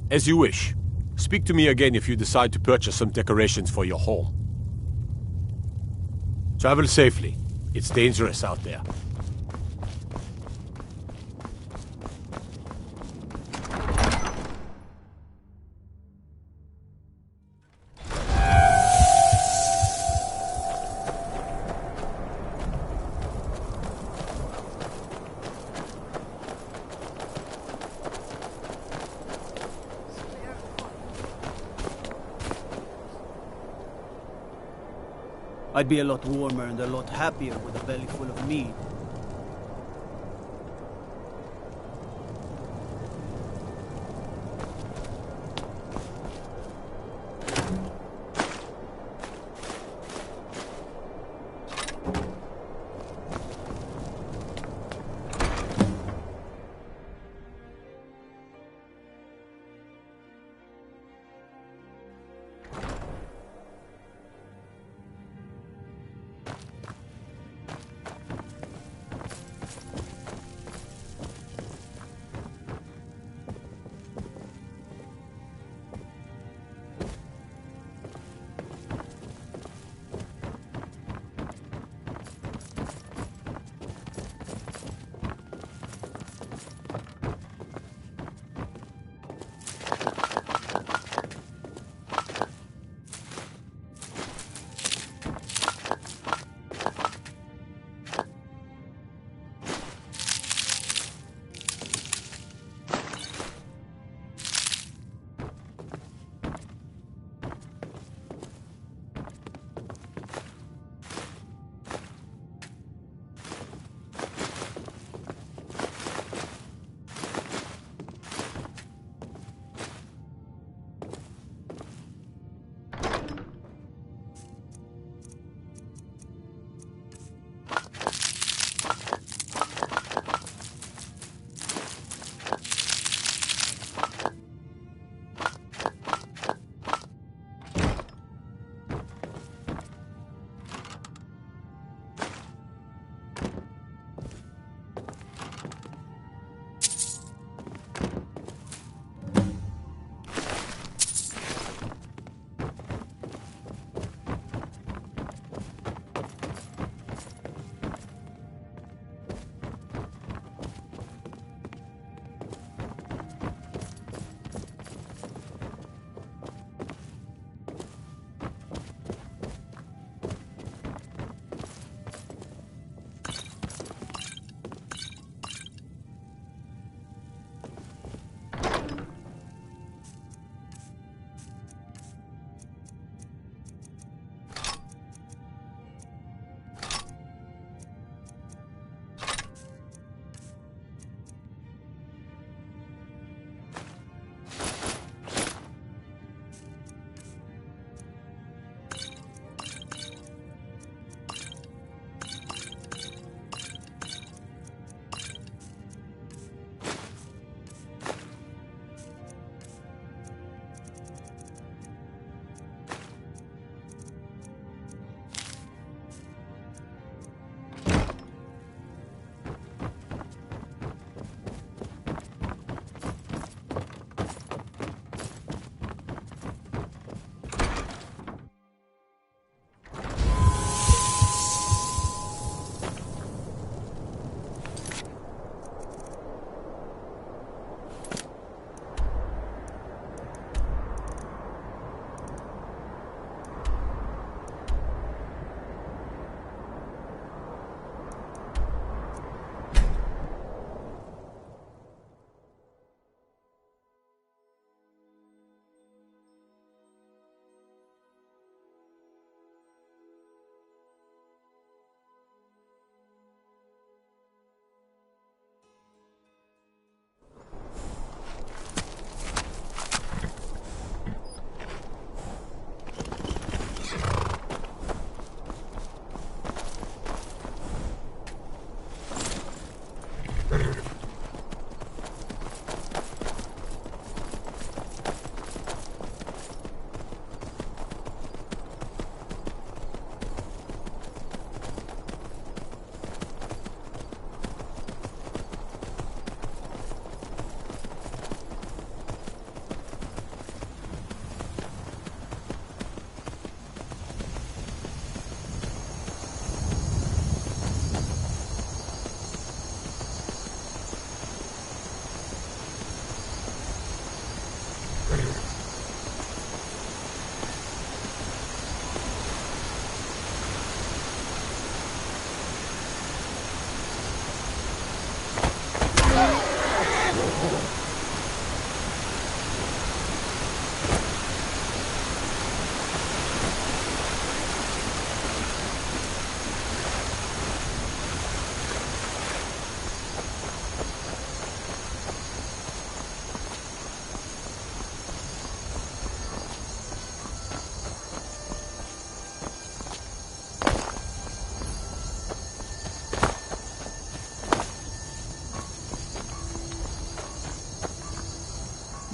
As you wish. Speak to me again if you decide to purchase some decorations for your home. Travel safely. It's dangerous out there. I'd be a lot warmer and a lot happier with a belly full of meat.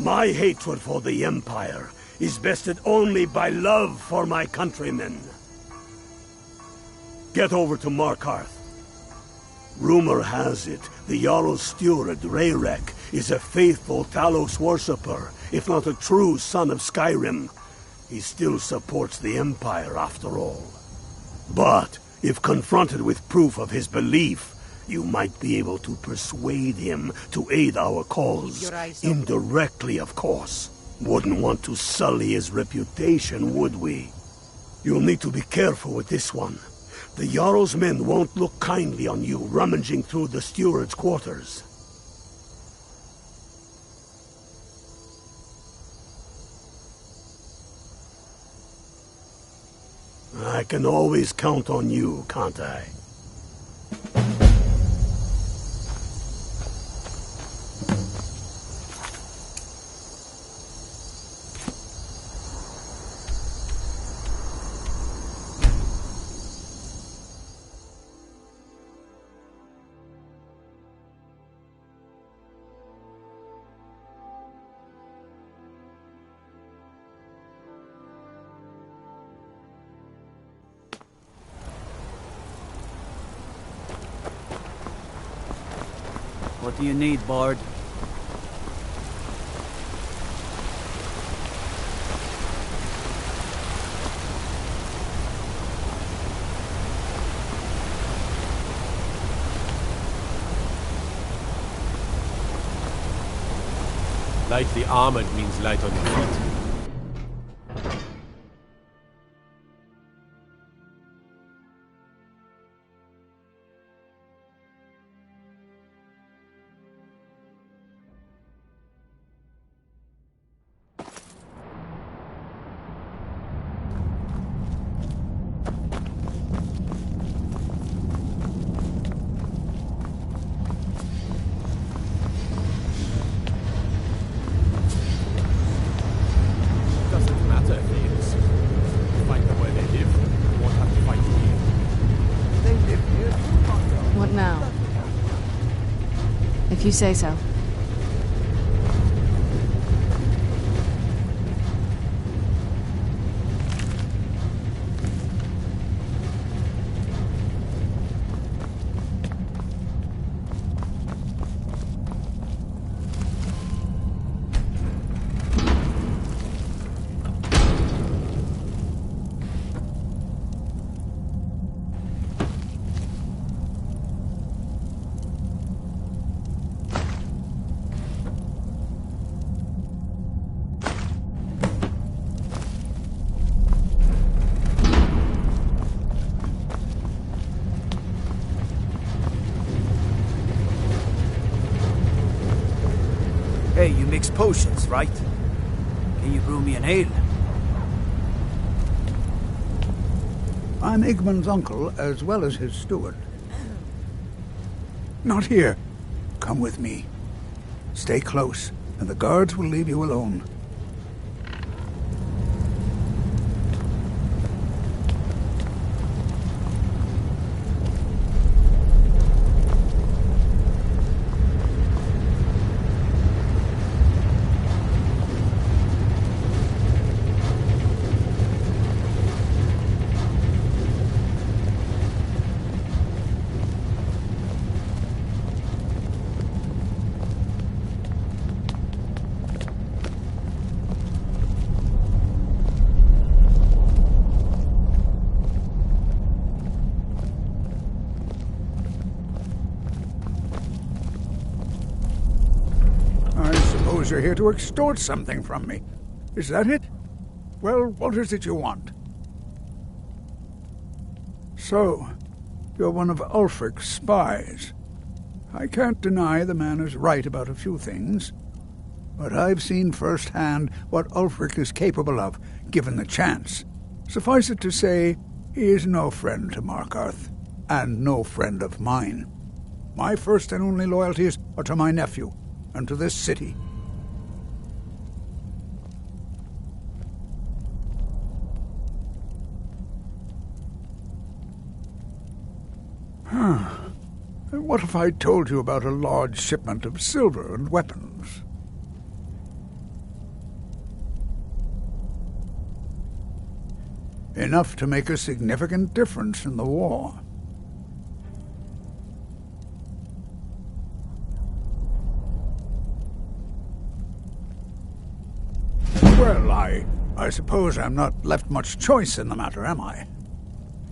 My hatred for the Empire is vested only by love for my countrymen. Get over to Markarth. Rumor has it, the Jarl's steward, Rayrek, is a faithful Talos worshipper, if not a true son of Skyrim. He still supports the Empire, after all. But, if confronted with proof of his belief, you might be able to persuade him to aid our cause. Indirectly, of course. Wouldn't want to sully his reputation, would we? You'll need to be careful with this one. The Jarl's men won't look kindly on you rummaging through the steward's quarters. I can always count on you, can't I? What do you need, Bard? Lightly armored means light on your feet. If you say so. Hey, you mix potions, right? Can you brew me an ale? I'm Igmund's uncle, as well as his steward. Not here. Come with me. Stay close, and the guards will leave you alone. suppose you're here to extort something from me. Is that it? Well, what is it you want? So, you're one of Ulfric's spies. I can't deny the man is right about a few things, but I've seen firsthand what Ulfric is capable of, given the chance. Suffice it to say, he is no friend to Markarth, and no friend of mine. My first and only loyalties are to my nephew, and to this city. What if I told you about a large shipment of silver and weapons? Enough to make a significant difference in the war. Well, I suppose I'm not left much choice in the matter, am I?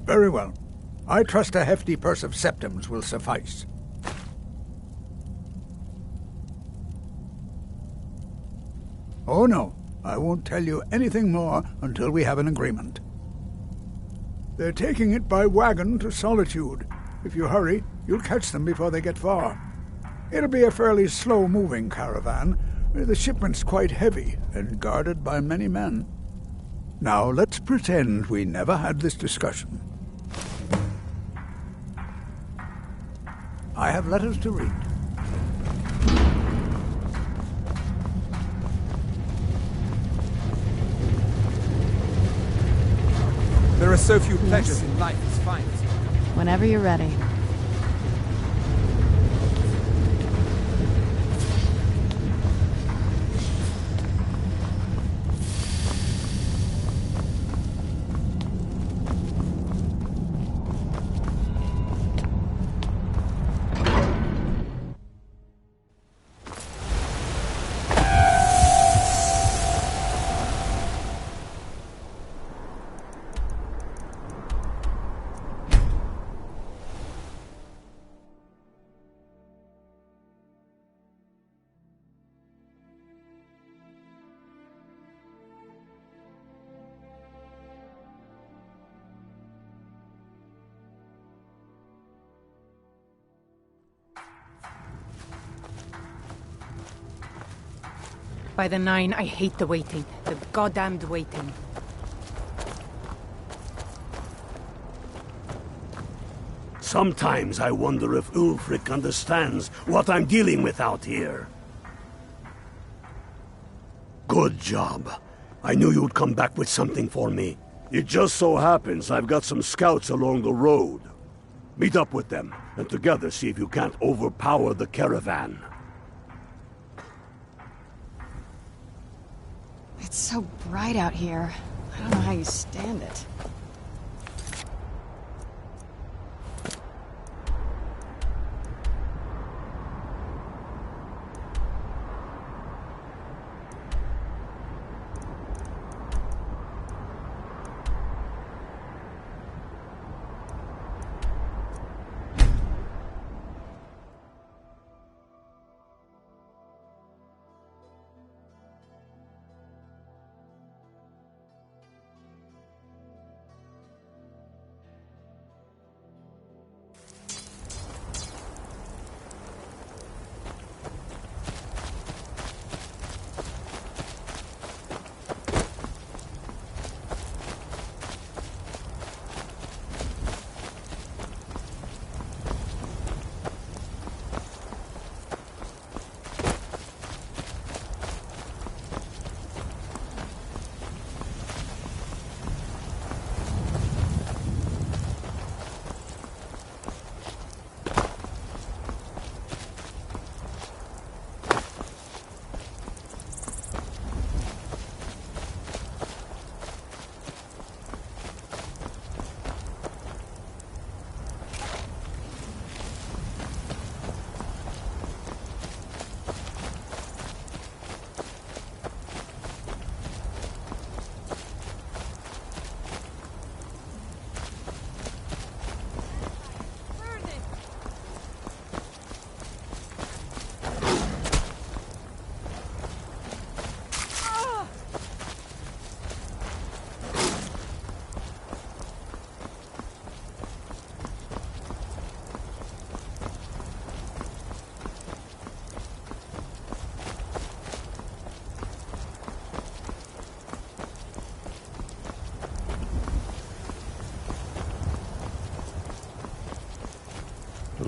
Very well. I trust a hefty purse of septims will suffice. Oh no, I won't tell you anything more until we have an agreement. They're taking it by wagon to Solitude. If you hurry, you'll catch them before they get far. It'll be a fairly slow-moving caravan. The shipment's quite heavy and guarded by many men. Now let's pretend we never had this discussion. I have letters to read. There are so few pleasures in life as finest. Whenever you're ready. By the Nine, I hate the waiting. The goddamned waiting. Sometimes I wonder if Ulfric understands what I'm dealing with out here. Good job. I knew you'd come back with something for me. It just so happens I've got some scouts along the road. Meet up with them, and together see if you can't overpower the caravan. It's so bright out here. I don't know how you stand it.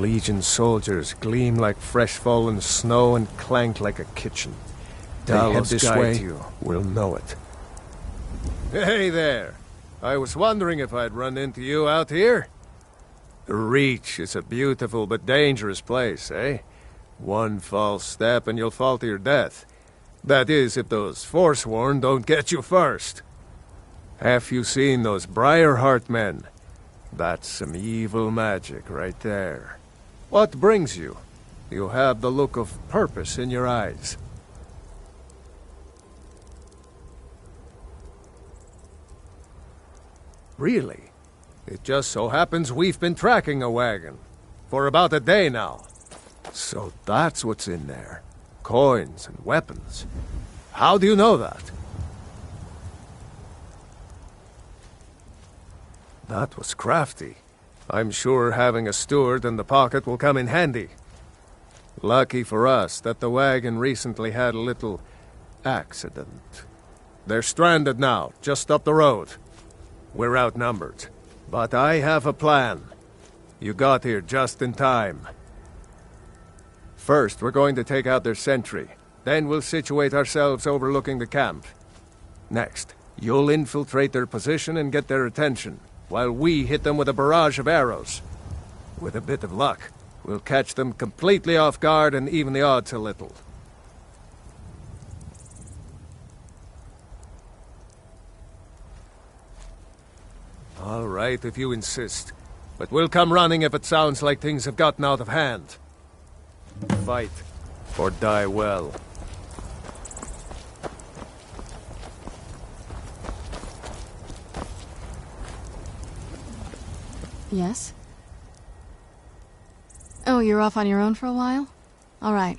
Legion soldiers gleam like fresh-fallen snow and clank like a kitchen. They head this way, we'll know it. Hey there! I was wondering if I'd run into you out here. The Reach is a beautiful but dangerous place, eh? One false step and you'll fall to your death. That is, if those Forsworn don't get you first. Have you seen those Briarheart men? That's some evil magic right there. What brings you? You have the look of purpose in your eyes. Really? It just so happens we've been tracking a wagon for about a day now. So that's what's in there. Coins and weapons. How do you know that? That was crafty. I'm sure having a steward in the pocket will come in handy. Lucky for us that the wagon recently had a little accident. They're stranded now, just up the road. We're outnumbered, but I have a plan. You got here just in time. First, we're going to take out their sentry. Then we'll situate ourselves overlooking the camp. Next, you'll infiltrate their position and get their attention, while we hit them with a barrage of arrows. With a bit of luck, we'll catch them completely off guard and even the odds a little. All right, if you insist. But we'll come running if it sounds like things have gotten out of hand. Fight, or die well. Yes? Oh, you're off on your own for a while? All right.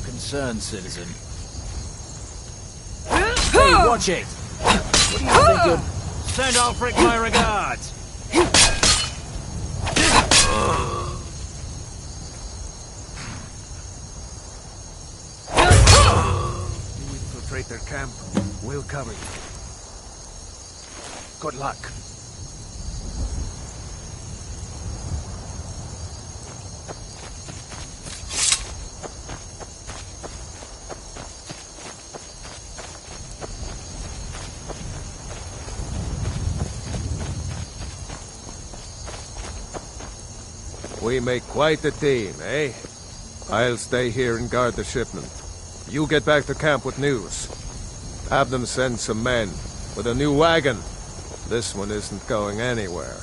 Concern, citizen. Hey, watch it! What do you think of... Send Ulfric my regards! penetrate their camp, we'll cover you. Good luck. We make quite a team, eh? I'll stay here and guard the shipment. You get back to camp with news. Have them send some men with a new wagon. This one isn't going anywhere.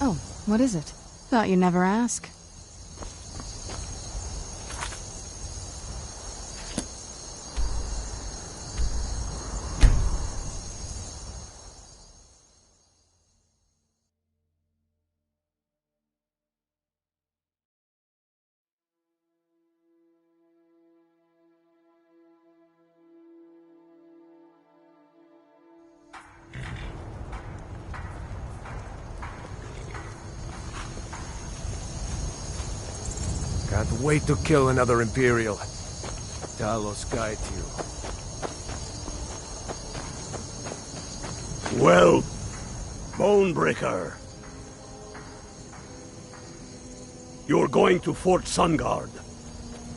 Oh, what is it? Thought you'd never ask. Can't wait to kill another Imperial. Talos guide you. Well, Bonebreaker. You're going to Fort Sunguard.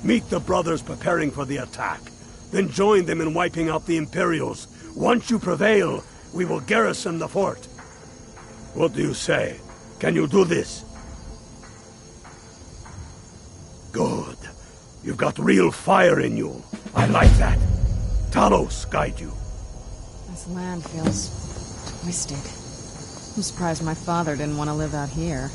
Meet the brothers preparing for the attack. Then join them in wiping out the Imperials. Once you prevail, we will garrison the fort. What do you say? Can you do this? Good. You've got real fire in you. I like that. Talos guide you. This land feels twisted. I'm surprised my father didn't want to live out here.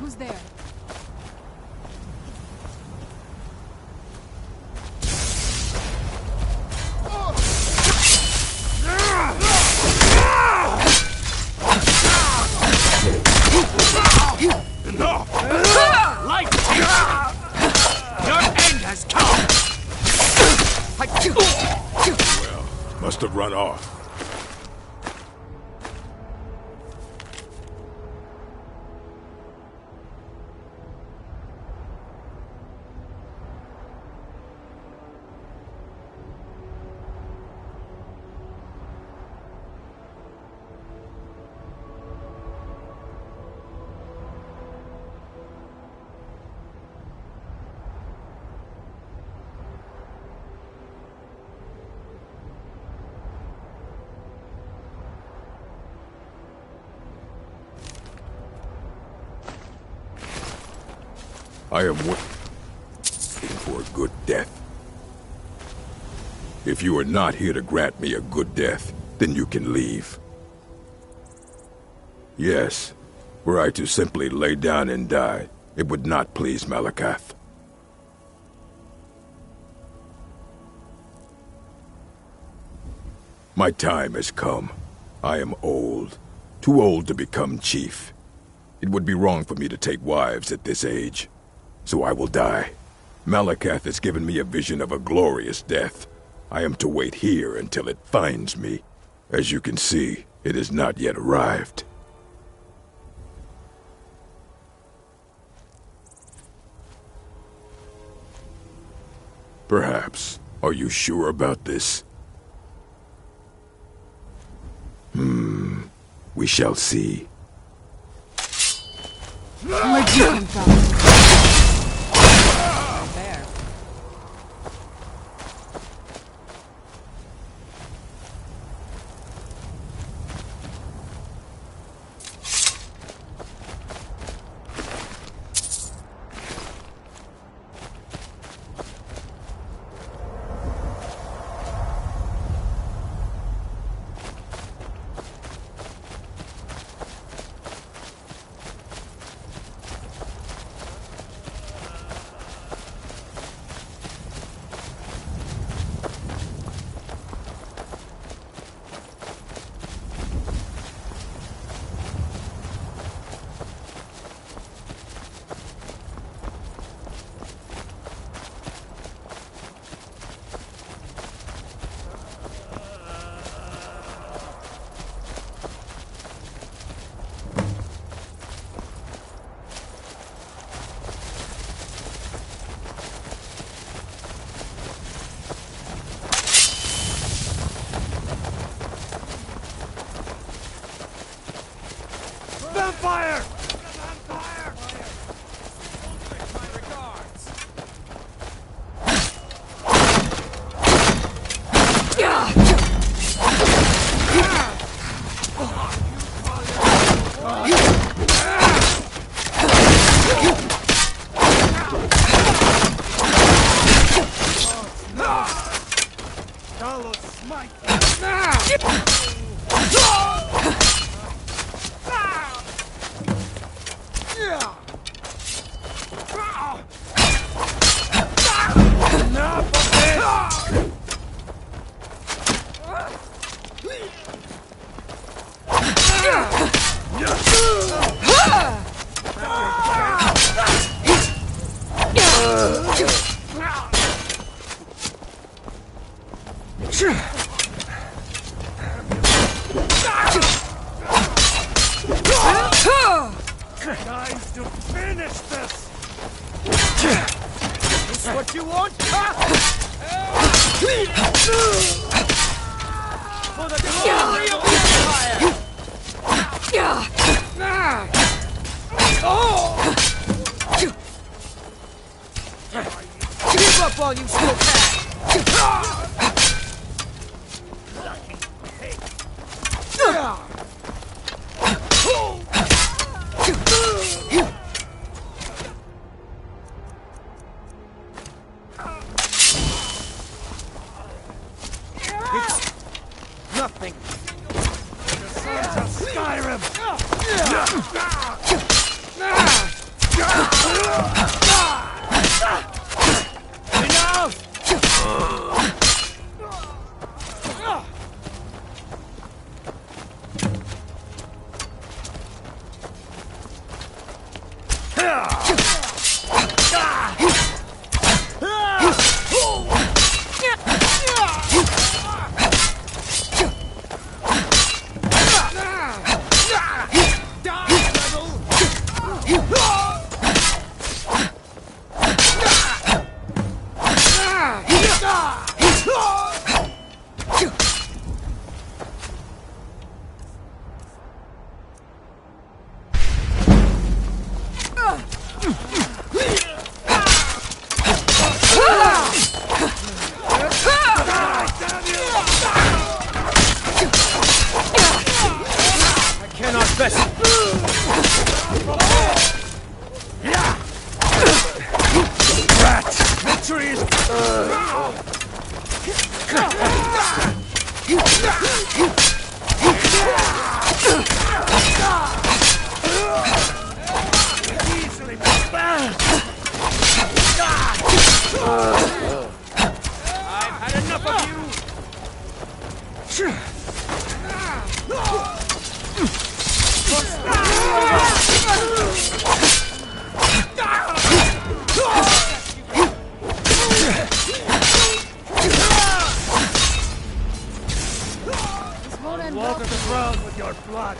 Who's there? Enough! Light! Your end has come! Well, must have run off. I am waiting for a good death. If you are not here to grant me a good death, then you can leave. Yes, were I to simply lay down and die, it would not please Malakath. My time has come. I am old. Too old to become chief. It would be wrong for me to take wives at this age. So I will die. Malakath has given me a vision of a glorious death. I am to wait here until it finds me. As you can see, it has not yet arrived. Perhaps. Are you sure about this? We shall see. Where'd you come from? There. Vampire! Guys, to finish this! Is this what you want? For the glory of the Empire! Give up while you still can! It's nothing. The sons of Skyrim. Enough! I've had enough of you! Water the ground with your blood!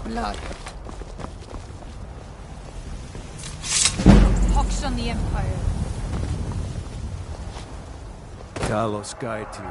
Blood. Pox on the Empire. Talos guide to you.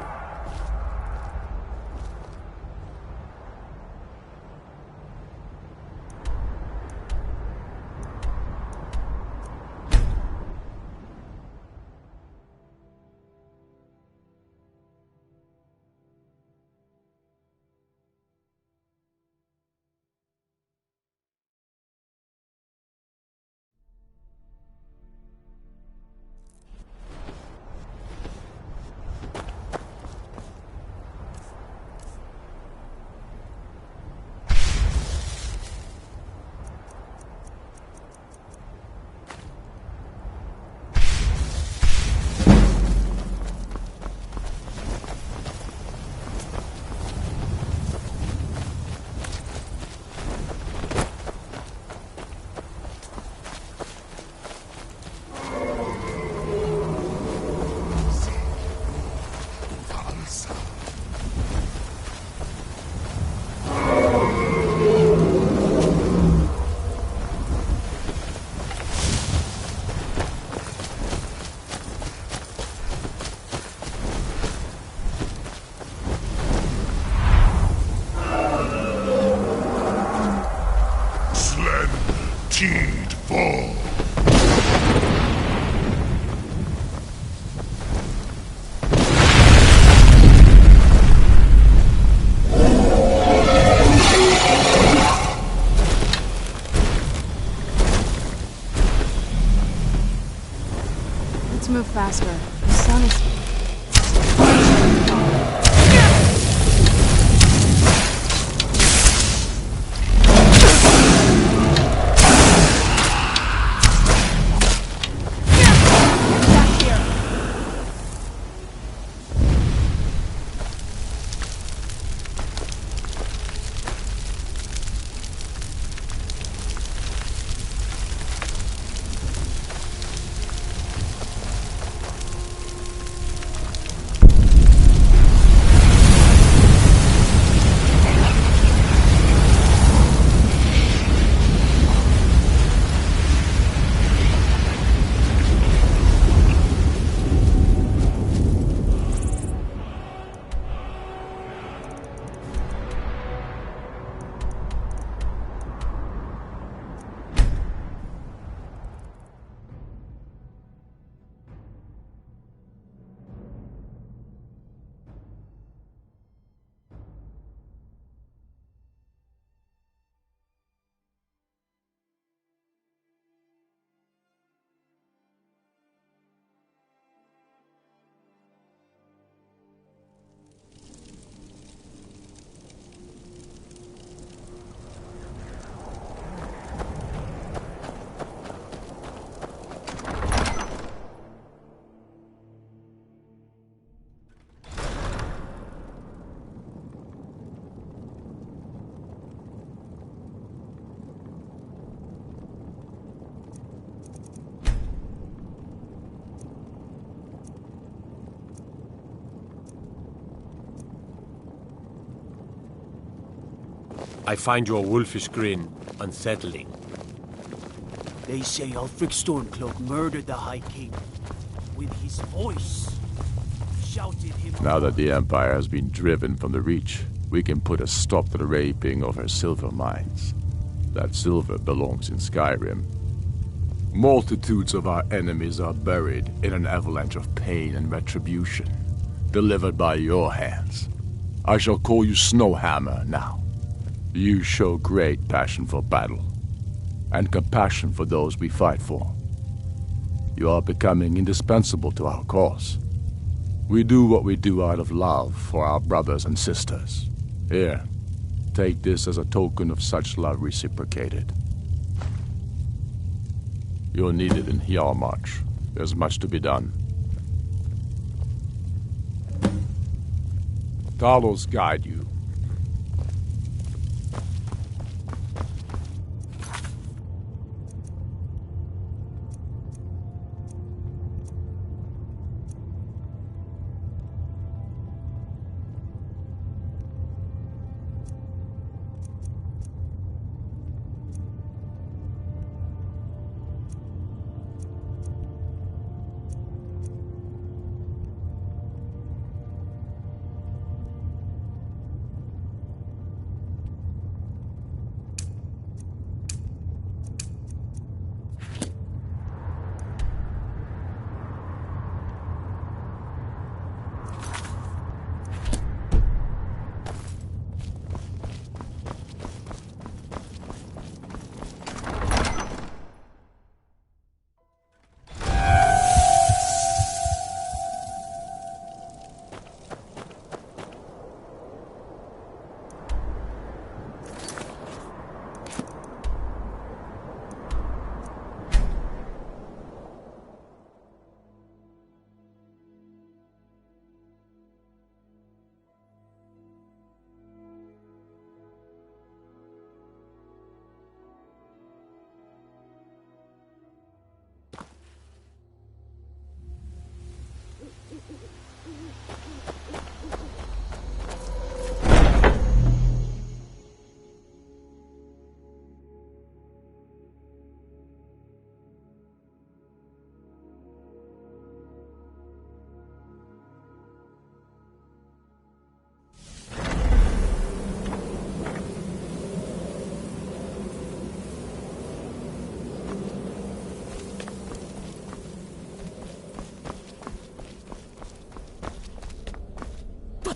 Let's move faster. The sun is... I find your wolfish grin unsettling. They say Ulfric Stormcloak murdered the High King. With his voice, shouted him... Now that the Empire has been driven from the Reach, we can put a stop to the raping of her silver mines. That silver belongs in Skyrim. Multitudes of our enemies are buried in an avalanche of pain and retribution, delivered by your hands. I shall call you Snowhammer now. You show great passion for battle, and compassion for those we fight for. You are becoming indispensable to our cause. We do what we do out of love for our brothers and sisters. Here, take this as a token of such love reciprocated. You're needed in Hjalmarch. There's much to be done. Talos guide you.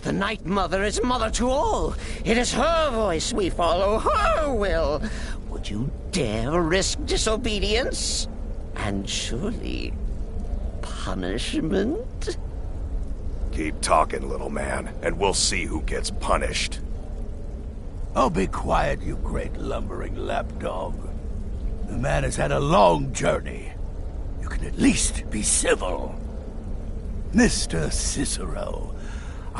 The Night Mother is mother to all. It is her voice we follow, her will. Would you dare risk disobedience? And surely, punishment? Keep talking, little man, and we'll see who gets punished. Oh, be quiet, you great lumbering lapdog. The man has had a long journey. You can at least be civil. Mr. Cicero,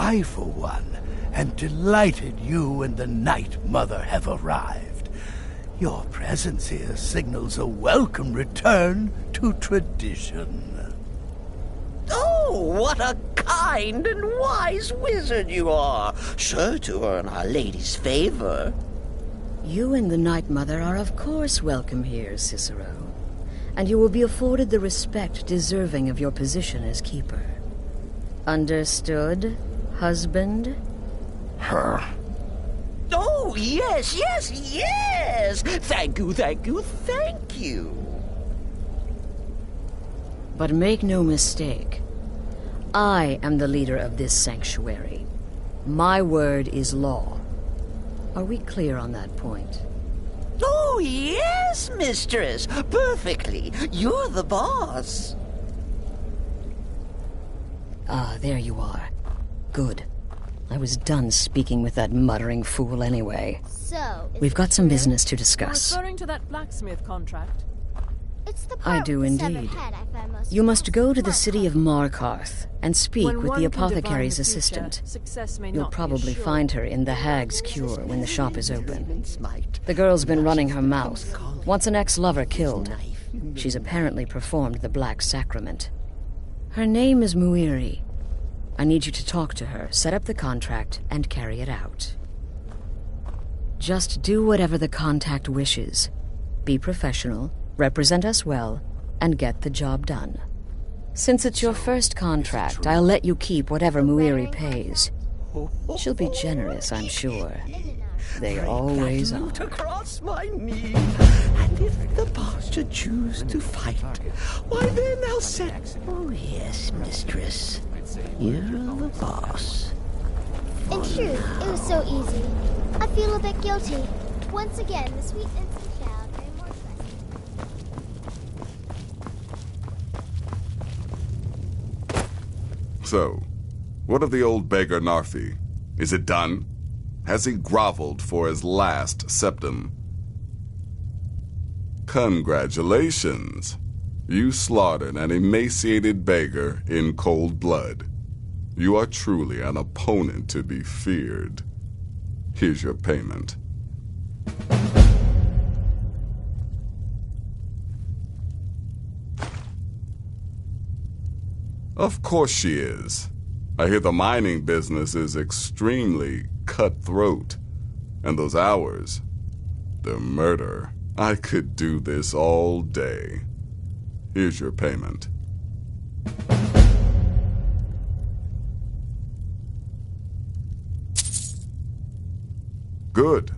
I, for one, am delighted you and the Night Mother have arrived. Your presence here signals a welcome return to tradition. Oh, what a kind and wise wizard you are, sure to earn Our Lady's favor. You and the Night Mother are of course welcome here, Cicero. And you will be afforded the respect deserving of your position as keeper. Understood, husband? Her. Oh, yes, yes, yes! Thank you, thank you, thank you. But make no mistake. I am the leader of this sanctuary. My word is law. Are we clear on that point? Oh, yes, mistress. Perfectly. You're the boss. Ah, there you are. Good. I was done speaking with that muttering fool anyway. So, we've got some business to discuss. Referring to that blacksmith contract? It's the I do indeed. You must go to the city of Markarth and speak with the apothecary's assistant. You'll probably find her in the Hag's Cure when the shop is open. The girl's been running her mouth. Wants an ex-lover killed. She's apparently performed the Black Sacrament. Her name is Muiri. I need you to talk to her, set up the contract, and carry it out. Just do whatever the contact wishes. Be professional, represent us well, and get the job done. Since it's your first contract, I'll let you keep whatever Muiri pays. She'll be generous, I'm sure. They always are. Across my knee, and if the boss should choose to fight, why then I'll set... Oh yes, mistress. You're the boss. In truth, it was so easy. I feel a bit guilty. Once again, the sweet innocent child very more pressing. So, what of the old beggar Narfi? Is it done? Has he groveled for his last septum? Congratulations! You slaughtered an emaciated beggar in cold blood. You are truly an opponent to be feared. Here's your payment. Of course she is. I hear the mining business is extremely cutthroat. And those hours, the murder. I could do this all day. Here's your payment. Good.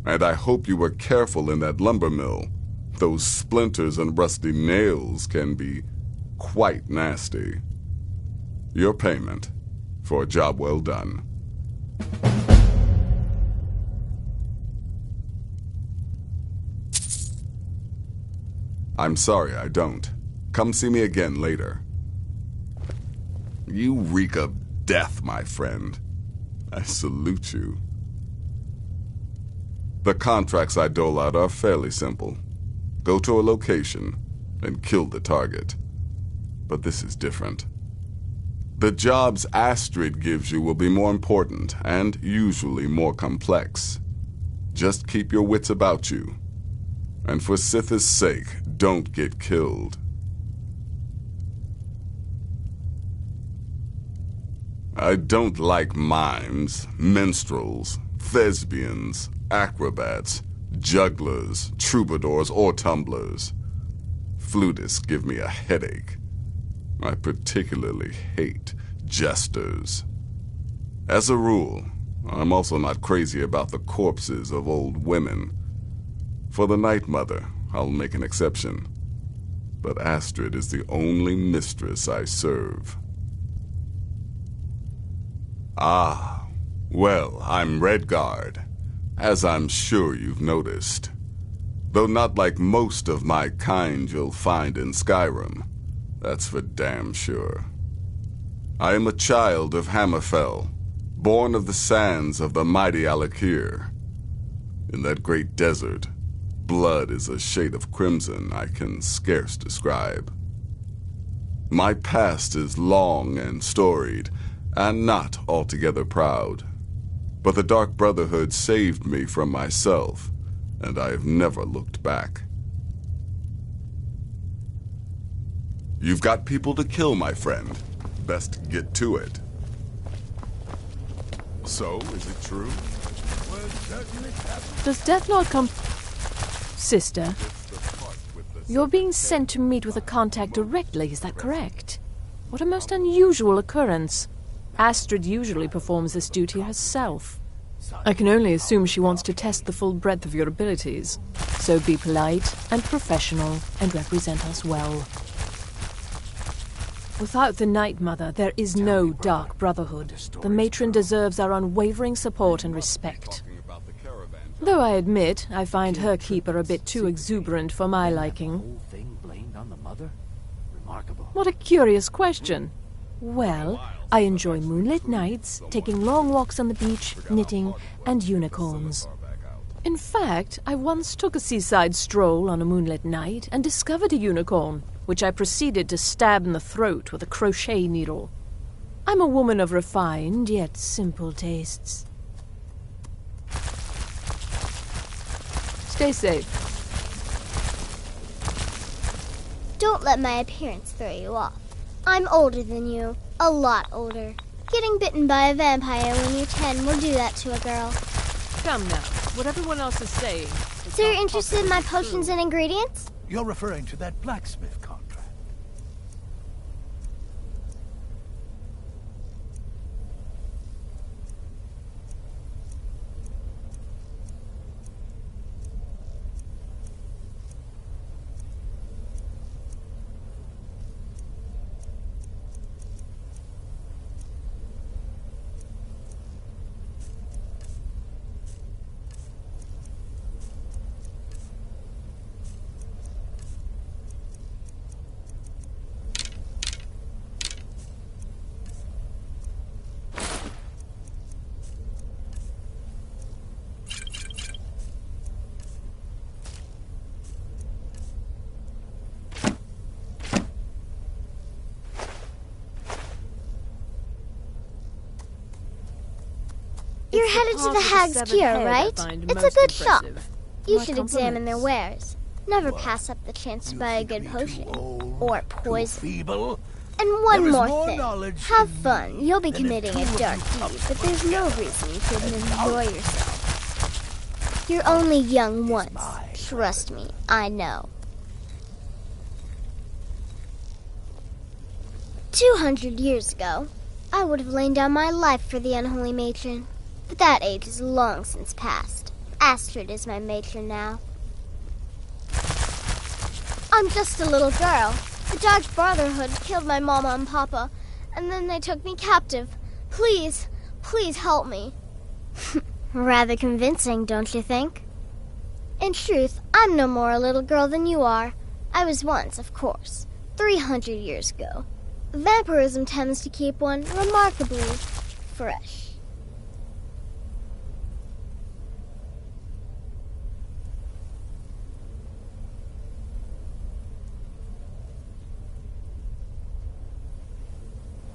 And I hope you were careful in that lumber mill. Those splinters and rusty nails can be quite nasty. Your payment for a job well done. I'm sorry I don't. Come see me again later. You reek of death, my friend. I salute you. The contracts I dole out are fairly simple. Go to a location and kill the target. But this is different. The jobs Astrid gives you will be more important and usually more complex. Just keep your wits about you. And for Sith's sake, don't get killed. I don't like mimes, minstrels, thespians, acrobats, jugglers, troubadours, or tumblers. Flutists give me a headache. I particularly hate jesters. As a rule, I'm also not crazy about the corpses of old women. For the Night Mother, I'll make an exception. But Astrid is the only mistress I serve. Ah, well, I'm Redguard, as I'm sure you've noticed. Though not like most of my kind you'll find in Skyrim. That's for damn sure. I am a child of Hammerfell, born of the sands of the mighty Alakir. In that great desert, blood is a shade of crimson I can scarce describe. My past is long and storied, and not altogether proud. But the Dark Brotherhood saved me from myself, and I have never looked back. You've got people to kill, my friend. Best get to it. So, is it true? Does Deathlord come... Sister, you're being sent to meet with a contact directly, is that correct? What a most unusual occurrence. Astrid usually performs this duty herself. I can only assume she wants to test the full breadth of your abilities. So be polite and professional and represent us well. Without the Night Mother, there is no Dark Brotherhood. The matron deserves our unwavering support and respect. Though I admit, I find her keeper a bit too exuberant for my liking. What a curious question. Well, I enjoy moonlit nights, taking long walks on the beach, knitting, and unicorns. In fact, I once took a seaside stroll on a moonlit night and discovered a unicorn, which I proceeded to stab in the throat with a crochet needle. I'm a woman of refined yet simple tastes. Stay safe. Don't let my appearance throw you off. I'm older than you. A lot older. Getting bitten by a vampire when you're 10 will do that to a girl. Come now. What everyone else is saying. So you're interested in my potions and ingredients? You're referring to that blacksmith contract. You're headed to the Hag's Cure, right? It's a good shop. You should examine their wares. Never pass up the chance to buy a good potion. Or poison. And one more thing. Have fun. You'll be committing a dark deed, but there's no reason you shouldn't enjoy yourself. You're only young once. Trust me, I know. 200 years ago, I would have lain down my life for the unholy matron. But that age is long since past. Astrid is my matron now. I'm just a little girl. The Dark Brotherhood killed my mama and papa, and then they took me captive. Please, please help me. Rather convincing, don't you think? In truth, I'm no more a little girl than you are. I was once, of course, 300 years ago. Vampirism tends to keep one remarkably fresh.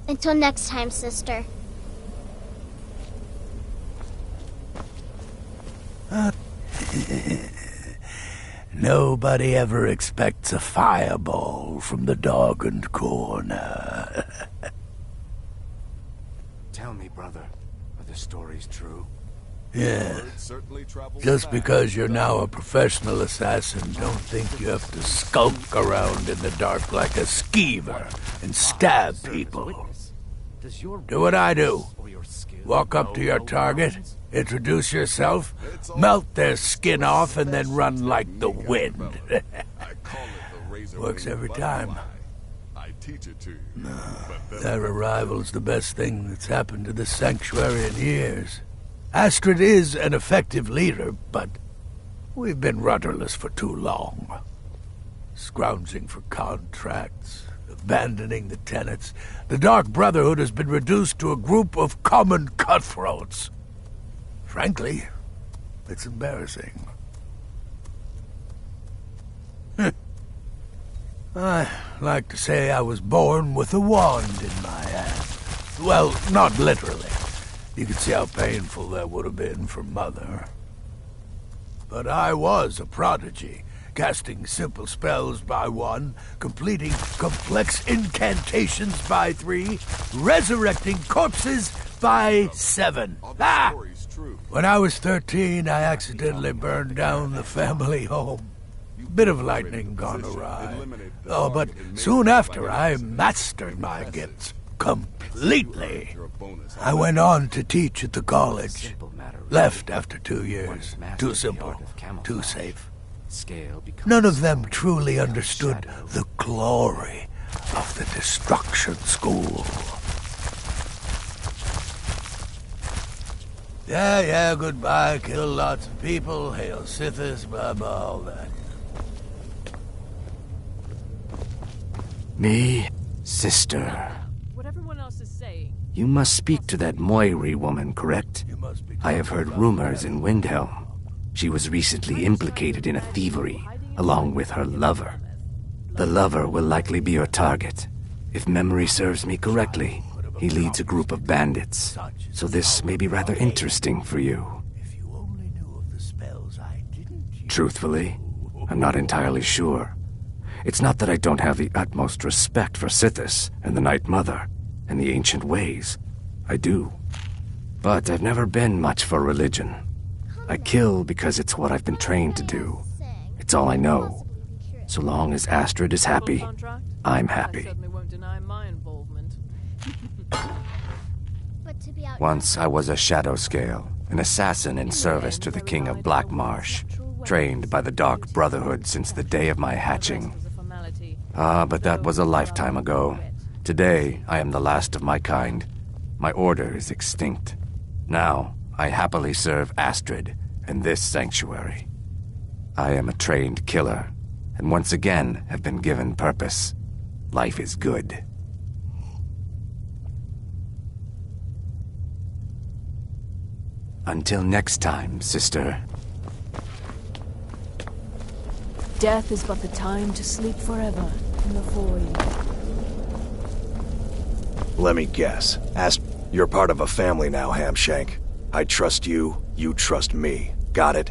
Until next time, sister. Nobody ever expects a fireball from the darkened corner. Tell me, brother, are the stories true? Yeah. Just because you're now a professional assassin, don't think you have to skulk around in the dark like a skeever and stab people. Do what I do. Walk up to your target, introduce yourself, melt their skin off, and then run like the wind. Works every time. Their arrival's the best thing that's happened to this sanctuary in years. Astrid is an effective leader, but we've been rudderless for too long. Scrounging for contracts, abandoning the tenants, the Dark Brotherhood has been reduced to a group of common cutthroats. Frankly, it's embarrassing. I like to say I was born with a wand in my hand. Well, not literally. You can see how painful that would have been for Mother. But I was a prodigy, casting simple spells by 1, completing complex incantations by 3, resurrecting corpses by 7. Ah! When I was 13, I accidentally burned down the family home. Bit of lightning gone awry. Oh, but soon after, I mastered my gifts completely. I went on to teach at the college. Left after 2 years. Too simple. Too safe. None of them truly understood the glory of the Destruction School. Yeah, goodbye. Kill lots of people. Hail Sithis, blah, blah, all that. Me, sister. What everyone else is saying. You must speak to that Moiri woman, correct? I have heard rumors in Windhelm. She was recently implicated in a thievery, along with her lover. The lover will likely be your target. If memory serves me correctly, he leads a group of bandits. So this may be rather interesting for you. Truthfully, I'm not entirely sure. It's not that I don't have the utmost respect for Sithis and the Night Mother and the ancient ways. I do. But I've never been much for religion. I kill because it's what I've been trained to do. It's all I know. So long as Astrid is happy, I'm happy. Once I was a shadow scale, an assassin in service to the King of Black Marsh, trained by the Dark Brotherhood since the day of my hatching. But that was a lifetime ago. Today, I am the last of my kind. My order is extinct. Now, I happily serve Astrid and this sanctuary. I am a trained killer, and once again have been given purpose. Life is good. Until next time, sister. Death is but the time to sleep forever in the void. Let me guess. You're part of a family now, Hamshank. I trust you, you trust me. Got it?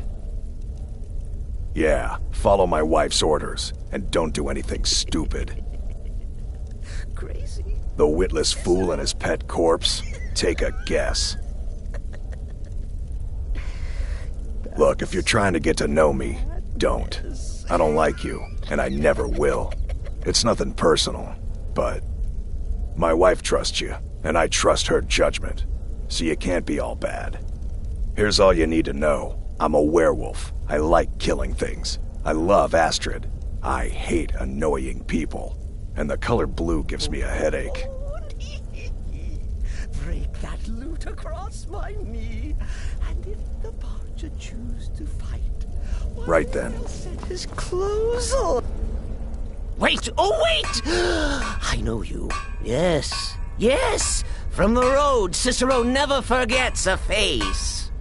Yeah, follow my wife's orders, and don't do anything stupid. Crazy. The witless fool and his pet corpse? Take a guess. Look, if you're trying to get to know me, don't. I don't like you, and I never will. It's nothing personal, but my wife trusts you, and I trust her judgment, so you can't be all bad. Here's all you need to know. I'm a werewolf. I like killing things. I love Astrid. I hate annoying people. And the color blue gives me a headache. Break that loot across my knee, and if the Parcher choose to fight, Right then. set his clothes on. Wait! Oh, wait! I know you. Yes. Yes! From the road, Cicero never forgets a face.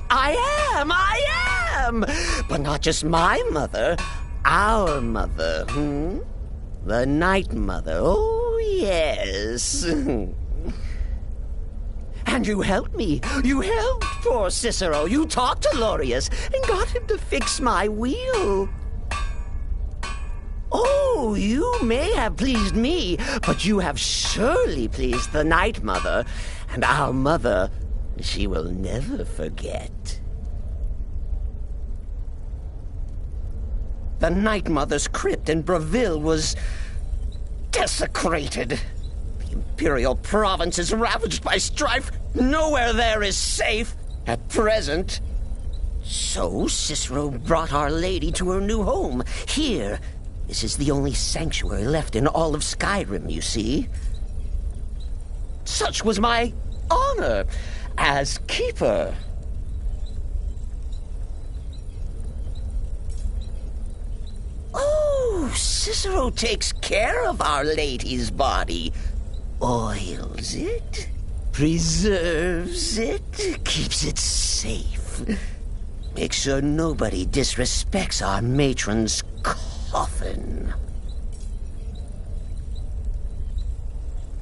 I am! But not just my mother, our mother, The Night Mother, oh yes. And you helped me. You helped poor Cicero. You talked to Lorius and got him to fix my wheel. Oh, you may have pleased me, but you have surely pleased the Night Mother. And our mother, she will never forget. The Night Mother's crypt in Breville was desecrated. The Imperial province is ravaged by strife. Nowhere there is safe at present. So Cicero brought Our Lady to her new home. Here, this is the only sanctuary left in all of Skyrim, you see. Such was my honor as keeper. Oh, Cicero takes care of Our Lady's body. Oils it, preserves it, keeps it safe. Makes sure nobody disrespects our matron's coffin.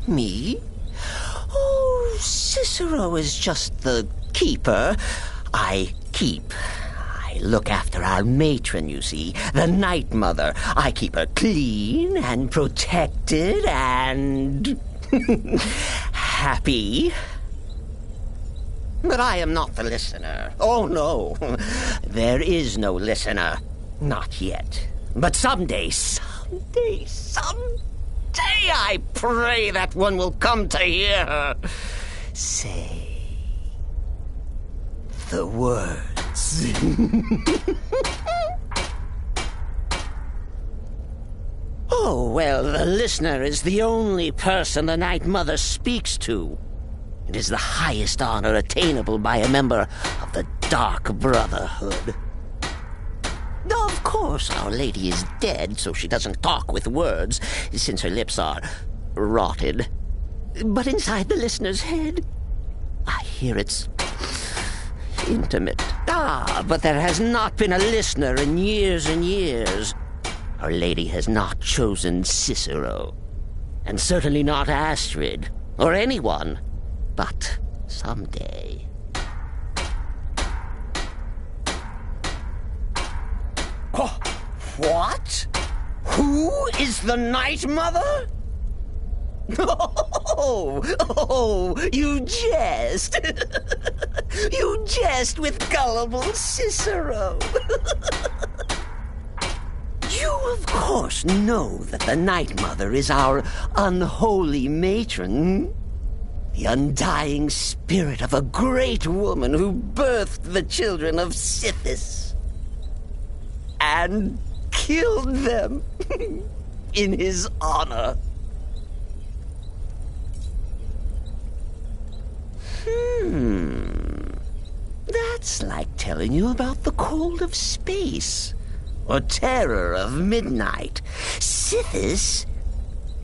Me? Oh, Cicero is just the keeper. I keep. I look after our matron, you see, the Night Mother. I keep her clean and protected and happy. But I am not the listener. Oh, no. There is no listener. Not yet. But someday, I pray that one will come to hear her say the words. Oh, well, the listener is the only person the Night Mother speaks to. It is the highest honor attainable by a member of the Dark Brotherhood. Of course, Our Lady is dead, so she doesn't talk with words, since her lips are rotted. But inside the listener's head, I hear it's intimate. But there has not been a listener in years and years. Our Lady has not chosen Cicero, and certainly not Astrid, or anyone. But someday. Oh, what? Who is the Night Mother? Oh, you jest. You jest with gullible Cicero. You, of course, know that the Night Mother is our unholy matron. The undying spirit of a great woman who birthed the children of Sithis. And killed them in his honor. That's like telling you about the cold of space, or terror of midnight. Sithis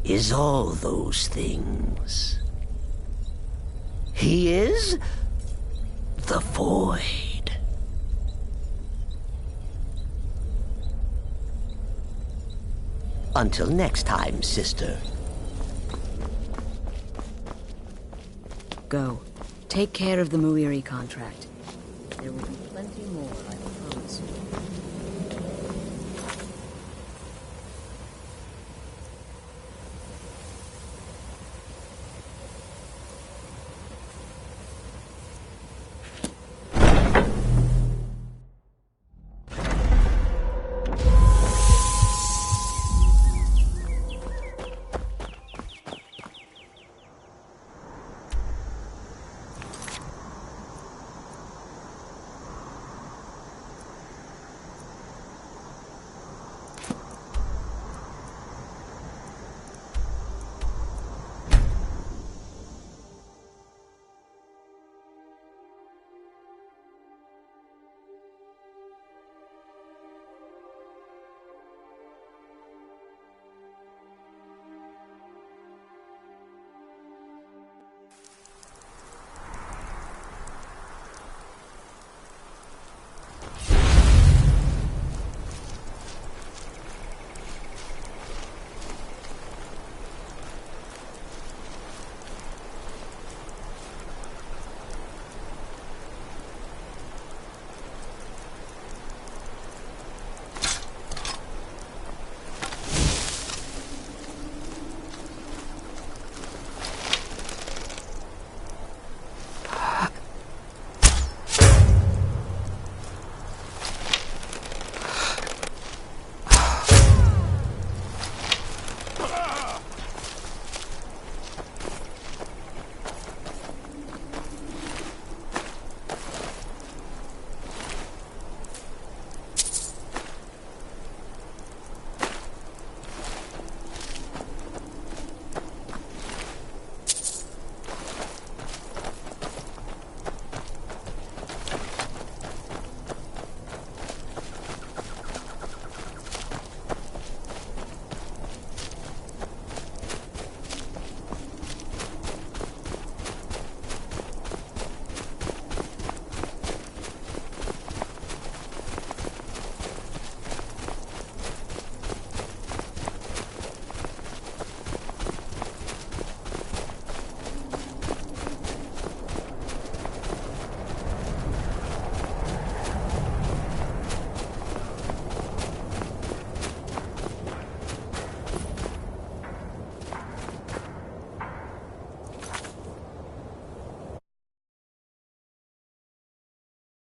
is all those things. He is the void. Until next time, sister. Go. Take care of the Muiri contract. There will be